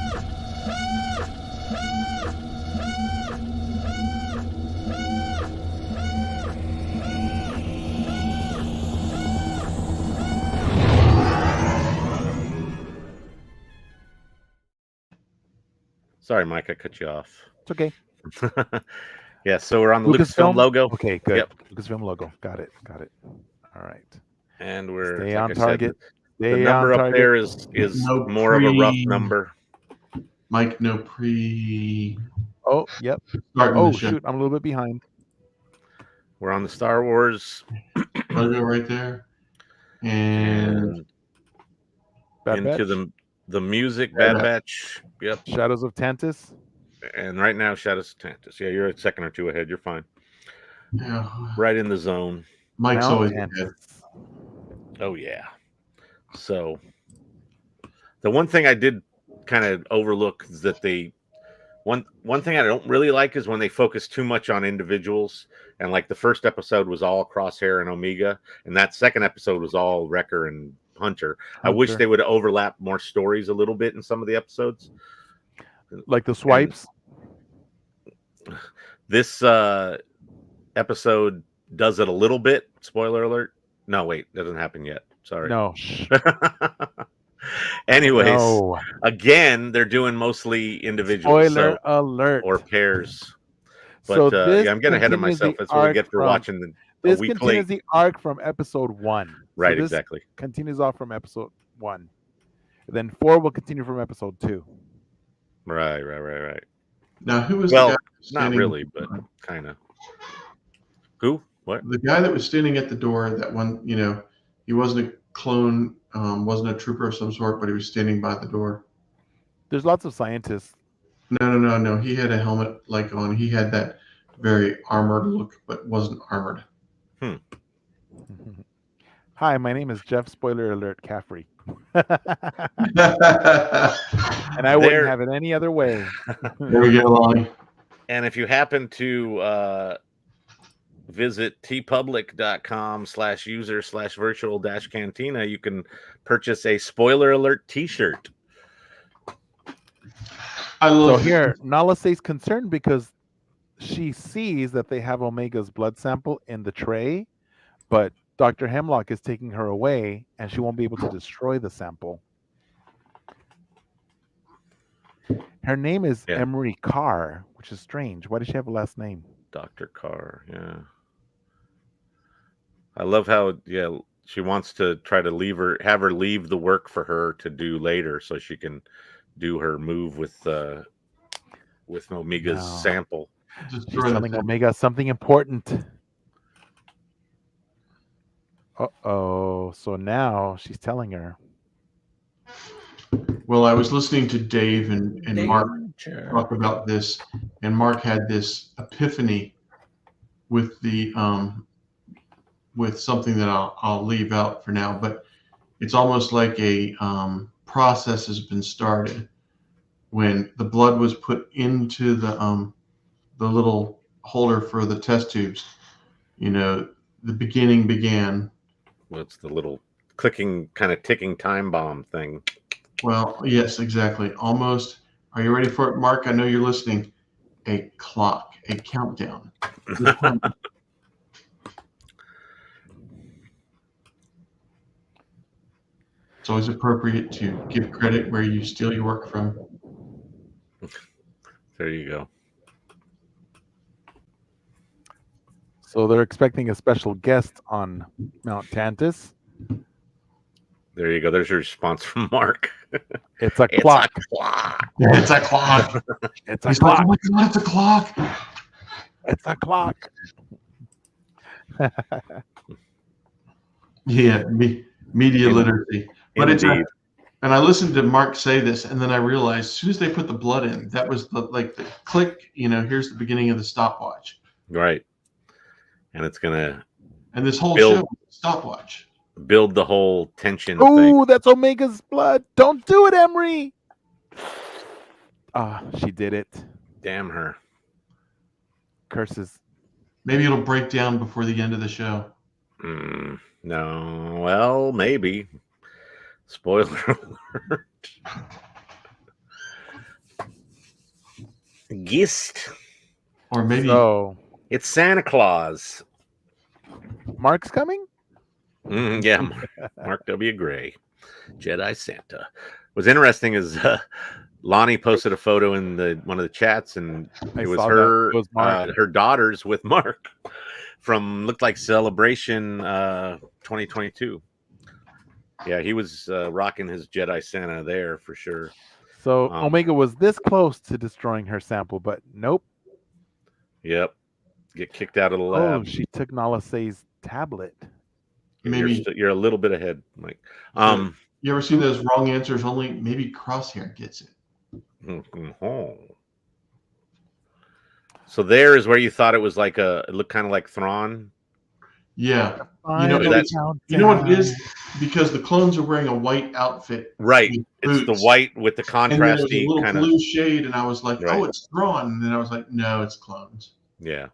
Sorry, Mike, I cut you off. It's okay. Yeah, so we're on the Lucasfilm logo. Okay, good. Yep. Lucasfilm logo. Got it. All right. And we're Stay on target. The number up there is more of a rough number. Mike, no pre. Oh, yep. Oh, shoot. I'm a little bit behind. We're on the Star Wars logo right there. And into the music, Bad Batch. Yep. Shadows of Tantus. And right now, Shadows of Tantus. Yeah, you're a second or 2 ahead. You're fine. Yeah. Right in the zone. Mike's always ahead. Oh, yeah. So the one thing I did kind of overlook is that one thing I don't really like is when they focus too much on individuals. And like the first episode was all Crosshair and Omega, and that second episode was all Wrecker and Hunter. I wish they would overlap more stories a little bit in some of the episodes. Like the swipes? This episode does it a little bit. Spoiler alert. No, wait, that doesn't happen yet. Sorry. No. Anyways, No. again, they're doing mostly individuals. Spoiler alert. Or pairs. But So this I'm getting ahead of continues myself. the That's what we arc get for from- watching a This week continues late. the arc from episode 1. Right, So this exactly. continues off from episode 1. Then 4 will continue from episode 2. Right. Now, who was Well, the guy not standing really, but kind of. Who? What? The guy that was standing at the door, that one, he wasn't a clone, wasn't a trooper of some sort, but he was standing by the door. There's lots of scientists. No. He had a helmet on. He had that very armored look, but wasn't armored. Hi, my name is Jeff. Spoiler alert, Caffrey. And I wouldn't have it any other way. There we go, Lonnie. And if you happen to visit tpublic.com/user/virtual-cantina, you can purchase a spoiler alert t-shirt. I love So here, Nala stays concerned because she sees that they have Omega's blood sample in the tray, but Dr. Hemlock is taking her away and she won't be able to destroy the sample. Her name is Emery Carr, which is strange. Why does she have a last name? Dr. Carr, yeah. I love how, she wants to try to have her leave the work for her to do later so she can do her move with Omega's sample. She's telling Omega something important. Uh-oh. So now she's telling her. Well, I was listening to Dave and Mark talk about this, and Mark had this epiphany with the with something that I'll leave out for now, but it's almost like a process has been started when the blood was put into the little holder for the test tubes. The beginning began. Well, it's the little clicking, kind of ticking time bomb thing. Well, yes, exactly. Almost. Are you ready for it, Mark? I know you're listening. A clock, a countdown. It's always appropriate to give credit where you steal your work from. There you go. So they're expecting a special guest on Mount Tantus. There you go. There's your response from Mark. It's a clock. It's a clock. It's a clock. Like, oh my God, it's a clock. It's a clock. Yeah, media literacy. But Indeed. And I listened to Mark say this, and then I realized as soon as they put the blood in, that was the click. Here's the beginning of the stopwatch. Right. And it's gonna. And this whole show was a stopwatch. Build the whole tension thing. Oh, that's Omega's blood. Don't do it, Emery. She did it. Damn her. Curses. Maybe it'll break down before the end of the show. No. Well, maybe. Spoiler alert. Gist. Or maybe. So, it's Santa Claus. Mark's coming? Yeah. Mark W. Gray. Jedi Santa. What's interesting is Lonnie posted a photo in one of the chats, and it was her, her daughters with Mark from looked like Celebration 2022. Yeah, he was rocking his Jedi Santa there for sure. So Omega was this close to destroying her sample, but nope. Yep. Get kicked out of the lab. Oh, she took Nala Say's tablet. Maybe you're a little bit ahead, Mike. You ever seen those wrong answers? Only maybe Crosshair gets it. So there is where you thought it was like it looked kind of like Thrawn. Yeah, you know what it is, because the clones are wearing a white outfit. Right, it's the white with the contrasty kind kind of blue shade, and I was like, right. "Oh, it's Thrawn," and then I was like, "No, it's clones." Yeah.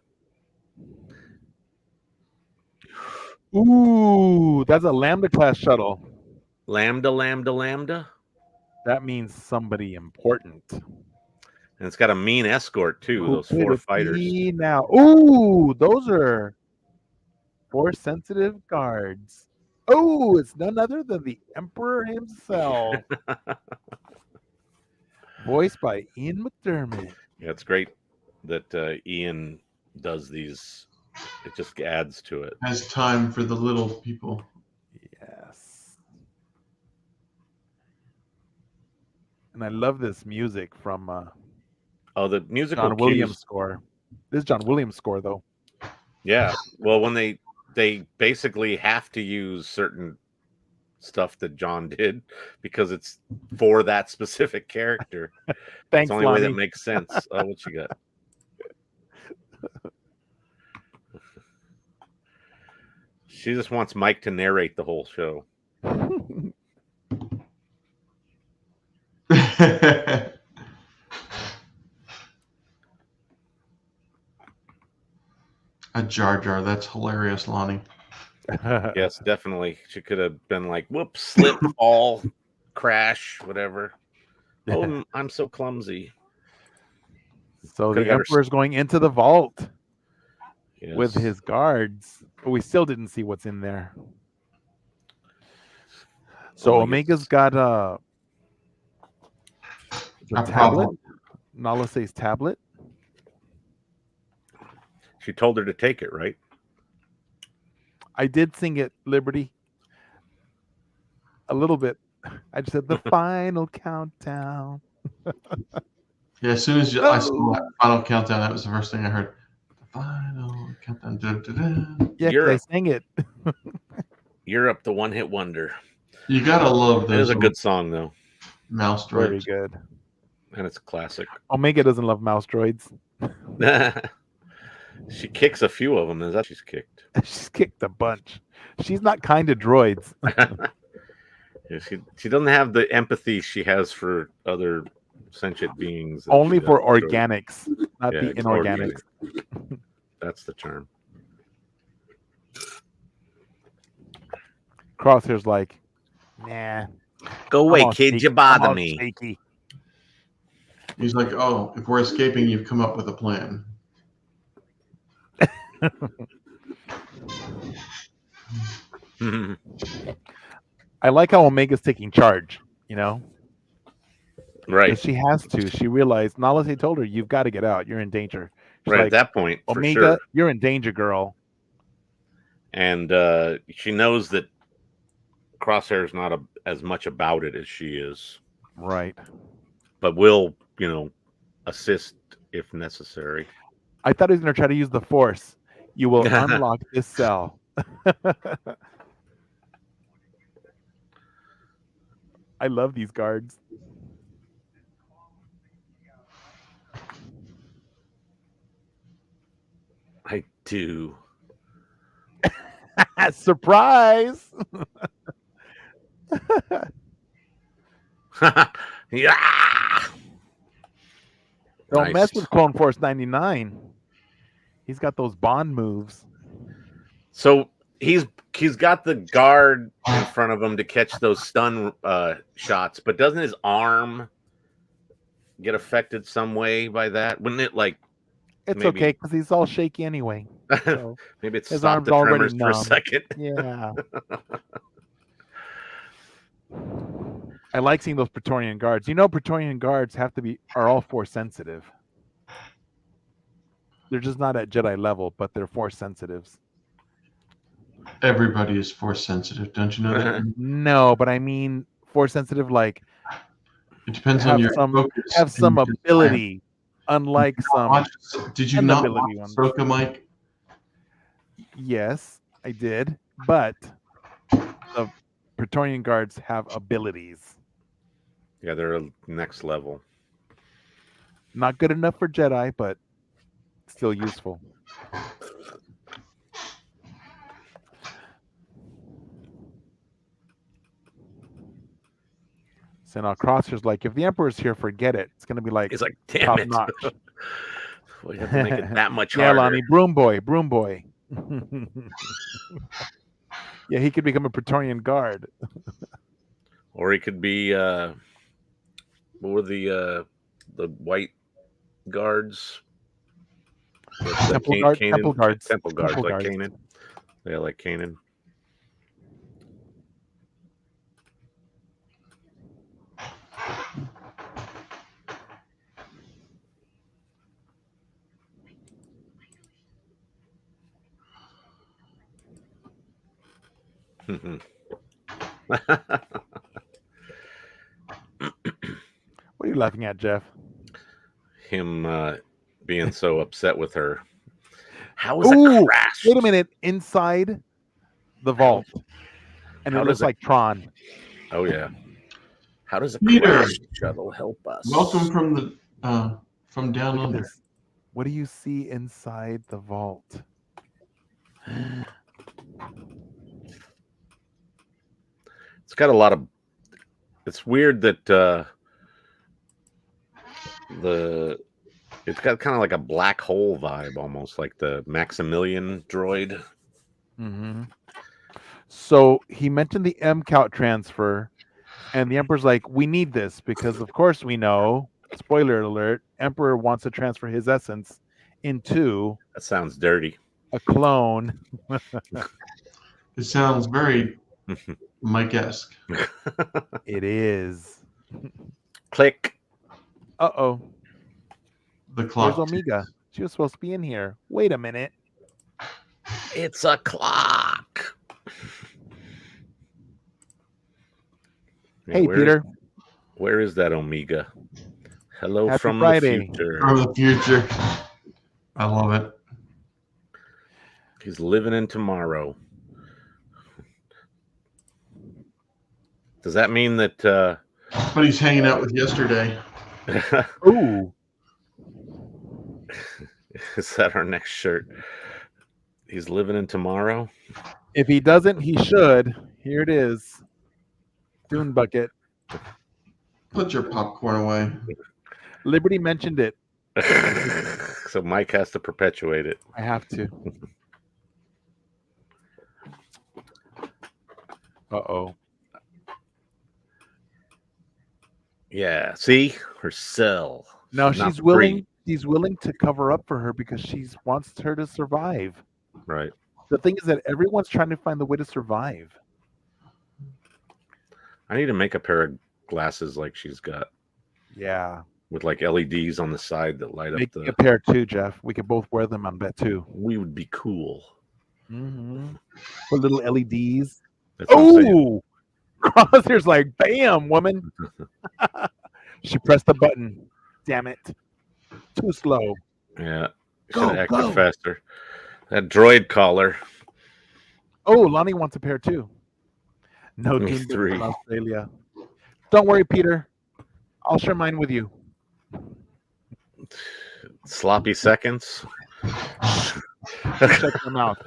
Ooh, that's a Lambda class shuttle. Lambda. That means somebody important. And it's got a mean escort too. Those Play 4 with fighters. me now. Ooh, those are Force sensitive guards. Oh, it's none other than the Emperor himself. Voiced by Ian McDermott. Yeah, it's great that Ian does these. It just adds to it. Has time for the little people. Yes. And I love this music from Oh, the musical John cues. Williams score. This is John Williams score though. Yeah. Well, when they basically have to use certain stuff that John did because it's for that specific character. Thanks, It's the only way that Lonnie. makes sense. Oh, what you got? She just wants Mike to narrate the whole show. A Jar Jar. That's hilarious, Lonnie. Yes, definitely. She could have been like, whoops, slip, fall, crash, whatever. Oh, I'm so clumsy. So Could've the got her- Emperor's going into the vault Yes. with his guards, but we still didn't see what's in there. So Omega's got the A tablet, problem. Nalase's tablet. She told her to take it, right? I did sing it, Liberty. A little bit. I just said the final countdown. Yeah, as soon as I saw that final countdown, that was the first thing I heard. The final countdown. Da, da, da. Yeah, 'cause I sang it. Europe, the one-hit wonder. You gotta love It those is a good song, though, mouse Very droids. good. and it's a classic. Omega doesn't love mouse droids. She kicks a few of them. Is that she's kicked? She's kicked a bunch. She's not kind to droids. Yeah, she doesn't have the empathy she has for other sentient beings. that Only she does for for droids. organics, not Yeah, the it's inorganics. organic. That's the term. Crosshair's like, nah. Go I'm away, all kid. shaky- You I'm bother all me. shaky. He's like, oh, if we're escaping, you've come up with a plan. I like how Omega's taking charge, you know? Right. 'Cause she has to. She realized Nalase told her, you've got to get out. You're in danger. She's Right like, at that point, for Omega, sure. you're in danger, girl. And she knows that Crosshair is not as much about it as she is, Right. but will, assist if necessary. I thought he was going to try to use the Force. You will unlock this cell. I love these guards. I do. Surprise! Yeah. Don't Nice. mess with Clone Force 99. He's got those Bond moves. So he's got the guard in front of him to catch those stun shots, but doesn't his arm get affected some way by that? Wouldn't it It's maybe- okay because he's all shaky anyway. So, maybe it's his stopped arm's the already tremors for a numb. second? yeah. I like seeing those Praetorian guards. You know, Praetorian guards are all Force sensitive. They're just not at Jedi level, but they're Force sensitives. Everybody is force sensitive, don't you know that? No, but I mean Force sensitive, like It depends have on your some- focus. have and some your ability, unlike some. Did you not watch ability ones. Ahsoka, Mike? Yes, I did, but the Praetorian guards have abilities. Yeah, they're next level. Not good enough for Jedi, but still useful. So now Crosshair's like, if the Emperor's here, forget it. It's gonna be like He's like, damn top it. notch. We have to make it that much Yeah, harder. Lonnie, broom boy. Yeah, he could become a Praetorian guard. Or he could be what were the white guards. Temple guards. Temple guards, Temple like guards. Canaan. Yeah, like Canaan. What are you laughing at, Jeff? Him being so upset with her. How is Ooh, a crash? wait a minute. Inside the vault. And it how looks does like Tron. Oh yeah. How does a Peter. crash shuttle help us? Welcome from the from down Look at under. this. What do you see inside the vault? It's got a lot of. It's weird that it's got kind of like a black hole vibe, almost like the Maximilian droid. Mm-hmm. So he mentioned the MCOUT transfer, and the Emperor's like, "We need this because, of course, we know. Spoiler alert: Emperor wants to transfer his essence into That sounds dirty. a clone." It sounds very Mike-esque. It is. Click. Uh-oh. The Where's clock. Omega? She was supposed to be in here. Wait a minute. It's a clock. Yeah, Hey, Peter. Where is that Omega? Hello Happy from Friday. the future. From the future. I love it. He's living in tomorrow. Does that mean that But he's hanging out with yesterday. Ooh. is that our next shirt? He's living in tomorrow. If he doesn't, he should. Here it is. Dune bucket. Put your popcorn away. Liberty mentioned it. So Mike has to perpetuate it. I have to. Uh-oh. Yeah. See? Her cell. No, Not she's willing. free. He's willing to cover up for her because she wants her to survive. Right. The thing is that everyone's trying to find the way to survive. I need to make a pair of glasses like she's got. Yeah. With like LEDs on the side that light Make up a pair too, Jeff. We could both wear them on bet too. We would be cool. Mm-hmm. Put little LEDs. That's what I'm saying. Oh! Crosshair's like, bam, woman. She pressed the button. Damn it. Too slow. Yeah. Should Go, have acted go. faster. That droid collar. Oh, Lonnie wants a pair too. No Me Dune three. in Australia. Don't worry, Peter. I'll share mine with you. Sloppy seconds. Check them out.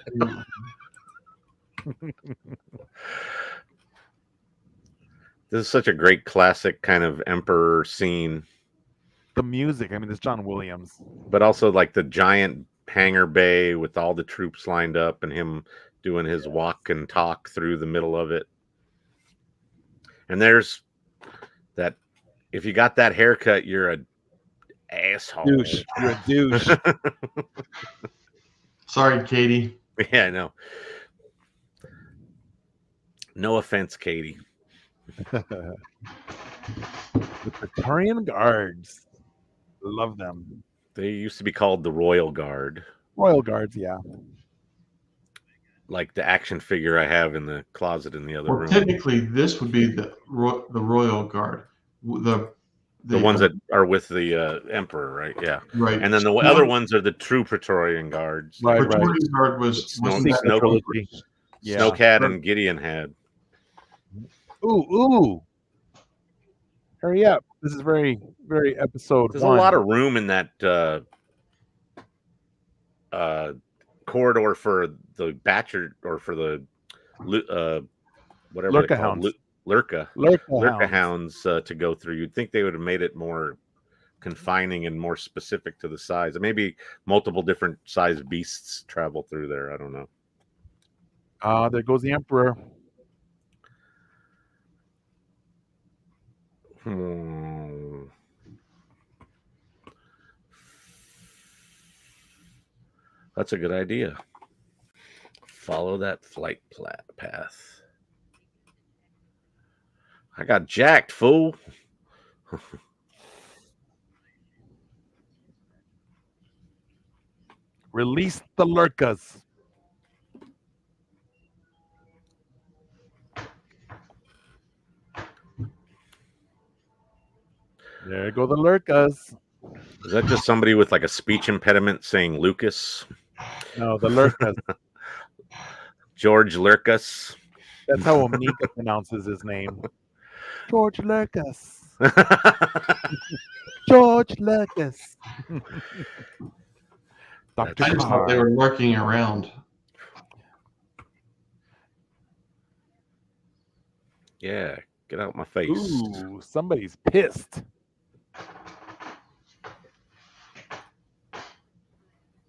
This is such a great classic kind of Emperor scene, The music. I mean, it's John Williams. but also like the giant hangar bay with all the troops lined up and him doing his walk and talk through the middle of it. And there's that. If you got that haircut, you're a asshole. Douche. You're a douche. Sorry, Katie. Yeah, I know. No offense, Katie. The Praetorian Guards. Love them. They used to be called the Royal Guard, Royal Guards, yeah. like the action figure I have in the closet in the other Well, room. technically, this would be the Royal Guard. The ones that are with the Emperor, right? Yeah. right. And then the other ones are the true Praetorian Guards. Right, right. Praetorian Guard was Snow- that Snow- trilogy. Yeah. Snowcat and Gideon had. Ooh. Hurry up. This is very, very episode There's one. a lot of room in that corridor for the Batcher or for the whatever Lurka they're called. hounds. Lurka hounds to go through. You'd think they would have made it more confining and more specific to the size. And maybe multiple different size beasts travel through there. I don't know. There goes the Emperor. That's a good idea. Follow that flight path. I got jacked, fool. Release the lurkas. There go the lurkas. Is that just somebody with like a speech impediment saying Lucas? No, the lurkas. George Lurkas. That's how Omega pronounces his name. George Lurkas. George Lurkas. Dr. I just thought they were lurking around. Yeah, get out my face. Ooh, somebody's pissed.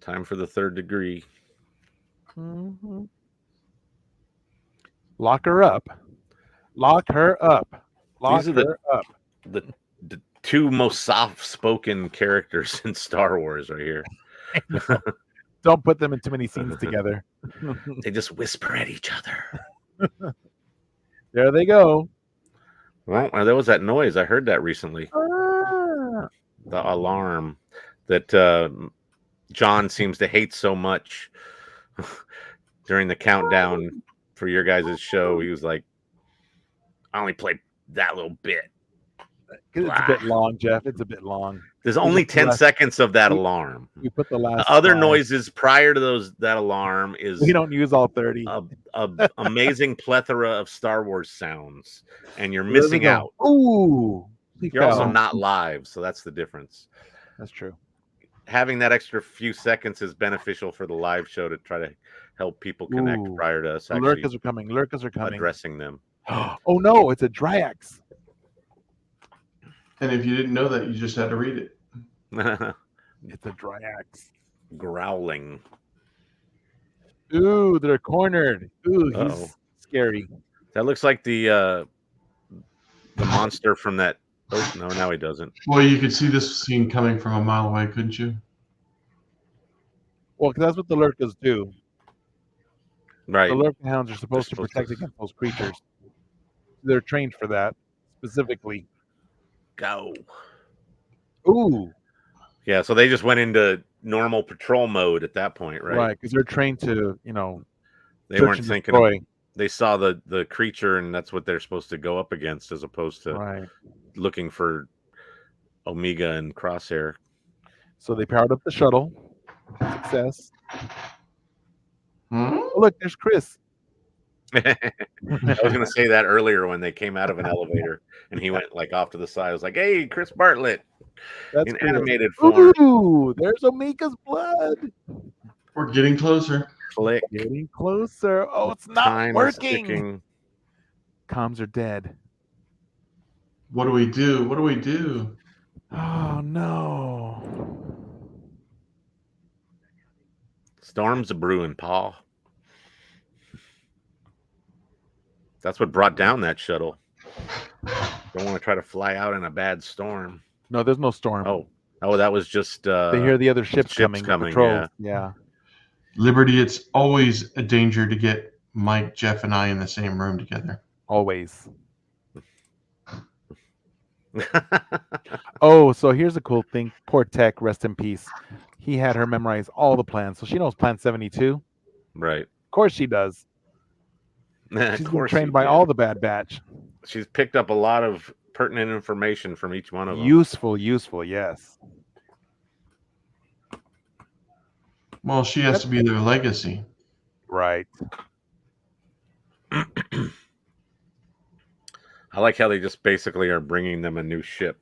Time for the third degree. Mm-hmm. Lock her up. Lock her up. Lock These are her up. The two most soft-spoken characters in Star Wars right here. Don't put them in too many scenes together. They just whisper at each other. There they go. Well, there was that noise. I heard that recently. Ah. The alarm that John seems to hate so much during the countdown for your guys' show. He was like, I only played that little bit. It's a bit long, Jeff. It's a bit long. There's only 10 seconds of that alarm. We put the last The other 5. noises prior to that alarm is We don't use all 30. a amazing plethora of Star Wars sounds, and you're missing out. Ooh. You're also not live, so that's the difference. That's true. Having that extra few seconds is beneficial for the live show to try to help people connect prior to us actually Lurkas are coming. Lurkas are coming. addressing them. Oh no, it's a Dryax. And if you didn't know that, you just had to read it. It's a Dryax. Growling. Ooh, they're cornered. Ooh, he's scary. That looks like the monster from that. Oh no, now he doesn't. Well, you could see this scene coming from a mile away, couldn't you? Well, because that's what the Lurkas do. Right. The Lurka hounds are supposed to protect against those creatures. They're trained for that specifically. Go. Ooh. Yeah, so they just went into normal patrol mode at that point, right? Right, because they're trained to, they weren't thinking. They saw the creature, and that's what they're supposed to go up against, as opposed to looking for Omega and Crosshair. So they powered up the shuttle. Success. Oh, look, there's Chris. I was going to say that earlier when they came out of an elevator, and he went like off to the side. I was like, "Hey, Chris Bartlett." That's in cool. Animated form. Ooh, there's Omega's blood. We're getting closer. Click. Getting closer. Oh, it's not Time is working. ticking. Comms are dead. What do we do? What do we do? Oh no. Storms a brewing, Paul. That's what brought down that shuttle. Don't want to try to fly out in a bad storm. No, there's no storm. Oh, that was just. They hear the other ships coming. Yeah. Liberty, it's always a danger to get Mike, Jeff, and I in the same room together. Always. Oh, so here's a cool thing. Poor Tech, rest in peace. He had her memorize all the plans. So she knows Plan 72. Right. Of course she does. She's been trained by all the Bad Batch. She's picked up a lot of pertinent information from each one of them. Useful, yes. Well, she has to be their legacy. Right. I like how they just basically are bringing them a new ship.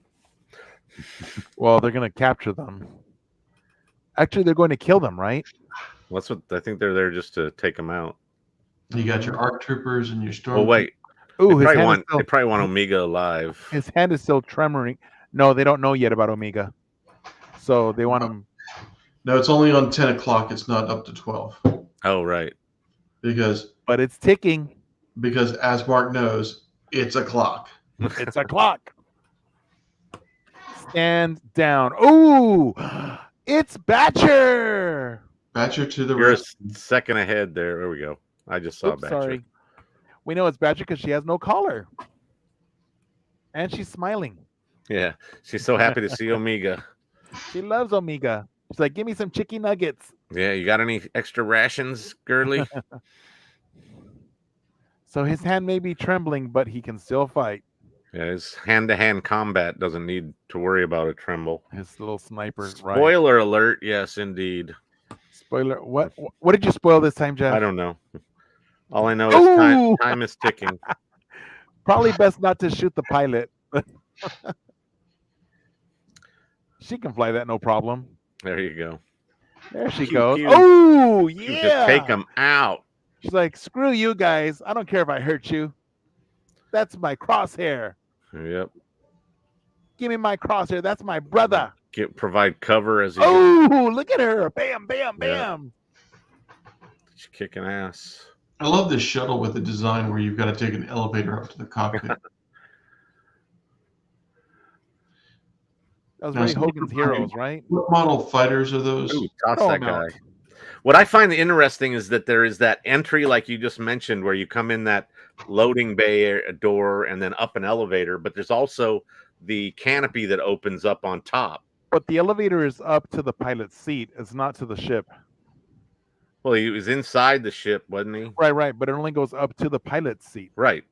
Well, they're going to capture them. Actually, they're going to kill them, right? Well, that's what I think they're there just to take them out. You got your ARC troopers and your storm. Oh wait. Ooh, they probably want Omega alive. His hand is still tremoring. No, they don't know yet about Omega. So they want him. No, it's only on 10 o'clock. It's not up to 12. Oh, right. But it's ticking. Because as Mark knows, it's a clock. It's a clock. Stand down. Ooh, it's Batcher. Badger to the You're a rescue. second ahead there. There we go. I just saw Oops, Badger. sorry. We know it's Badger because she has no collar. And she's smiling. Yeah, she's so happy to see Omega. She loves Omega. She's like, give me some chicken nuggets. Yeah, you got any extra rations, girly? So his hand may be trembling, but he can still fight. Yeah, his hand-to-hand combat doesn't need to worry about a tremble. His little sniper. Right. Spoiler alert! Yes, indeed. Spoiler. What did you spoil this time, Jeff? I don't know. All I know is time is ticking. Probably best not to shoot the pilot. She can fly that no problem. There you go. There she Pew, goes. pew. Oh, You yeah. just take them out. She's like, screw you guys. I don't care if I hurt you. That's my crosshair. Yep. Give me my crosshair. That's my brother. Provide cover as he Oh, look at her. Bam, bam, bam. She's kicking ass. I love this shuttle with the design where you've got to take an elevator up to the cockpit. That was Now, Ray some Hogan's people- Heroes, right? What model fighters are those? Ooh, toss Oh, that no. guy. What I find interesting is that there is that entry, like you just mentioned, where you come in that loading bay door and then up an elevator, but there's also the canopy that opens up on top. But the elevator is up to the pilot's seat. It's not to the ship. Well, he was inside the ship, wasn't he? Right. But it only goes up to the pilot's seat. Right.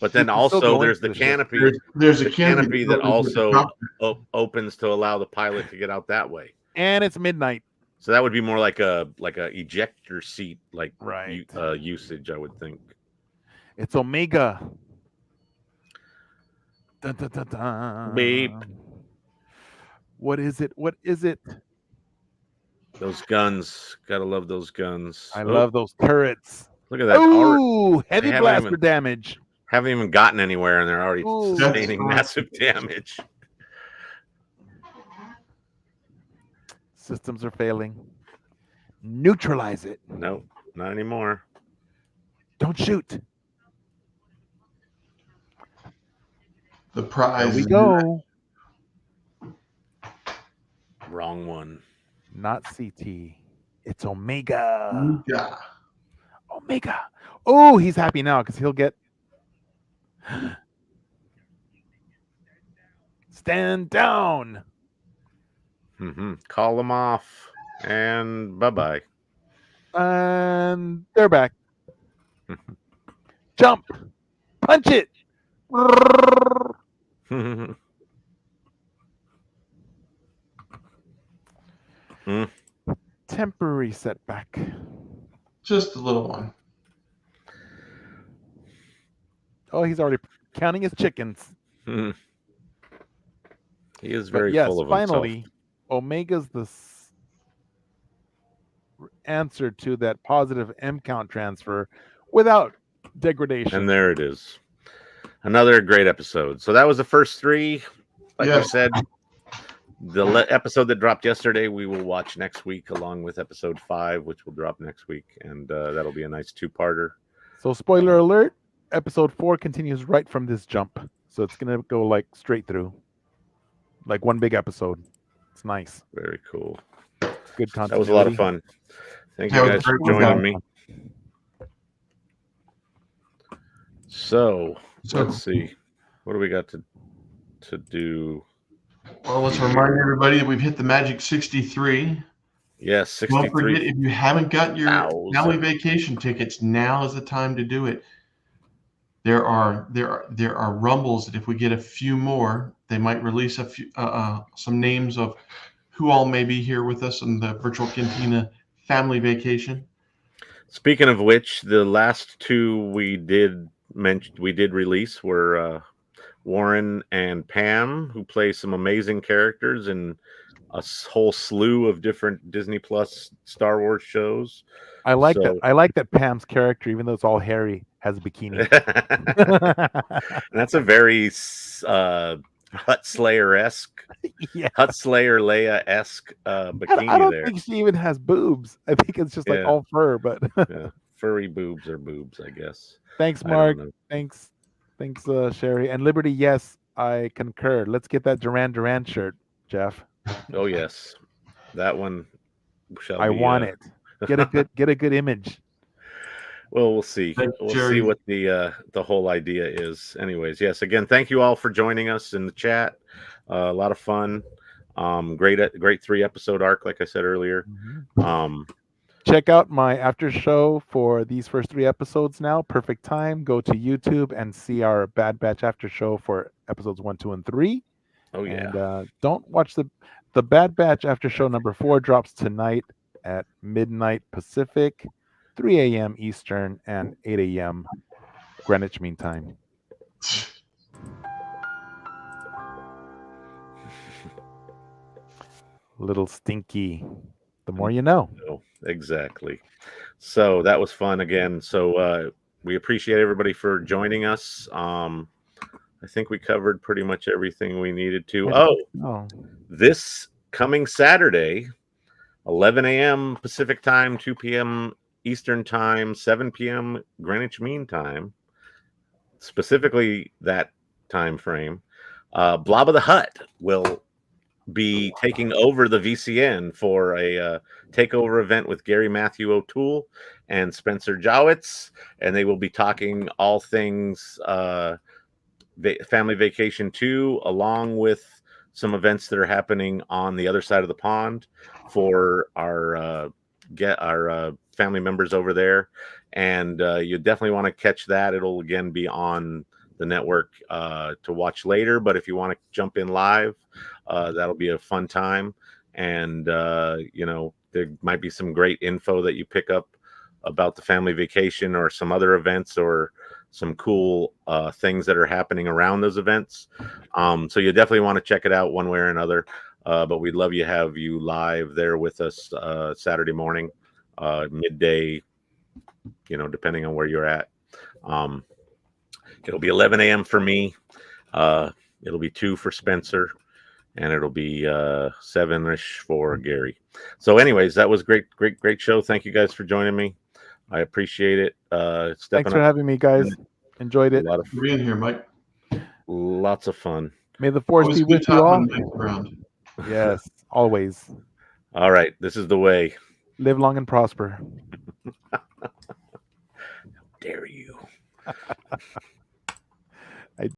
But then You can still also go there's into the the ship. canopy. There's a The canopy that opens with the also cockpit. opens to allow the pilot to get out that way. And it's midnight. So that would be more like a ejector seat, like Right. usage, I would think. It's Omega. Dun, dun, dun, dun. Beep. What is it? What is it? Those guns, gotta love those guns. I Oh, love those turrets. Look at that. Already, Ooh, heavy haven't blaster even- damage. haven't even gotten anywhere, and they're already Ooh. sustaining That's massive damage. Systems are failing. Neutralize it. Nope, not anymore. Don't shoot. The prize. There we is go. Wrong one. Not CT. It's Omega. Yeah. Omega. Oh, he's happy now because he'll get. Stand down. Call them off, and bye-bye. And they're back. Jump. Punch it. Temporary setback. Just a little one. Oh, he's already counting his chickens. He is But very yes, full of finally, himself. Omega's the answer to that positive M count transfer without degradation. And there it is. Another great episode. So that was the first three. Like I Yes. said, the episode that dropped yesterday, we will watch next week, along with episode 5, which will drop next week. And that'll be a nice two-parter. So, spoiler alert, episode 4 continues right from this jump. So it's going to go like straight through. Like one big episode. It's nice. Very cool. Good content. That was a lot of fun. Thank That you was guys for very joining fun. me. So So- let's see. What do we got to do? Well, let's remind everybody that we've hit the magic 63. Yes, Don't forget, 63. if you haven't got your 63,000. family vacation tickets, now is the time to do it. There are rumbles that if we get a few more, they might release a few some names of who all may be here with us on the virtual Cantina family vacation. Speaking of which, the last two we did release were Warren and Pam, who play some amazing characters in a whole slew of different Disney Plus Star Wars shows. I like So- that. I like that Pam's character, even though it's all hairy, has a bikini. And that's a very Hut Slayer-esque, Yeah. Hut Slayer Leia-esque bikini I don't there. think she even has boobs. I think it's just like Yeah. all fur. But Yeah. Furry boobs are boobs, I guess. thanks, I don't Mark. know. Thanks, Sherry and Liberty. Yes, I concur. Let's get that Duran Duran shirt, Jeff. Oh yes, that one I want it. Get a good image. Well, we'll see. Thanks, We'll Jerry. see what the whole idea is. Anyways, yes. Again, thank you all for joining us in the chat. A lot of fun. Great 3-episode arc, like I said earlier. Check out my after show for these first 3 episodes now. Perfect time. Go to YouTube and see our Bad Batch after show for episodes 1, 2, and 3. Oh yeah. And don't watch the Bad Batch after show number 4 drops tonight at midnight Pacific, 3 a.m. Eastern, and 8 a.m. Greenwich Mean Time. Little stinky. The more you know. Exactly. So that was fun again. So we appreciate everybody for joining us. I think we covered pretty much everything we needed to. This coming Saturday, 11 a.m. Pacific time, 2 p.m. Eastern time, 7 p.m. Greenwich Mean Time, specifically that time frame, Blob of the Hutt will be taking over the VCN for a takeover event with Gary Matthew O'Toole and Spencer Jowitz, and they will be talking all things Family Vacation 2, along with some events that are happening on the other side of the pond for our family members over there. And you definitely want to catch that. It'll again be on the network to watch later, but if you want to jump in live, that'll be a fun time. And there might be some great info that you pick up about the Family Vacation or some other events or some cool things that are happening around those events. So you definitely want to check it out one way or another. But we'd love to have you live there with us Saturday morning, midday, depending on where you're at. It'll be 11 a.m. for me. It'll be 2 for Spencer, and it'll be 7-ish for Gary. So anyways, that was great show. Thank you guys for joining me. I appreciate it. Thanks for having me, guys. Enjoyed it. For being here, Mike. Lots of fun. May the force be with you all. Around. Yes, always. All right, this is the way. Live long and prosper. How dare you?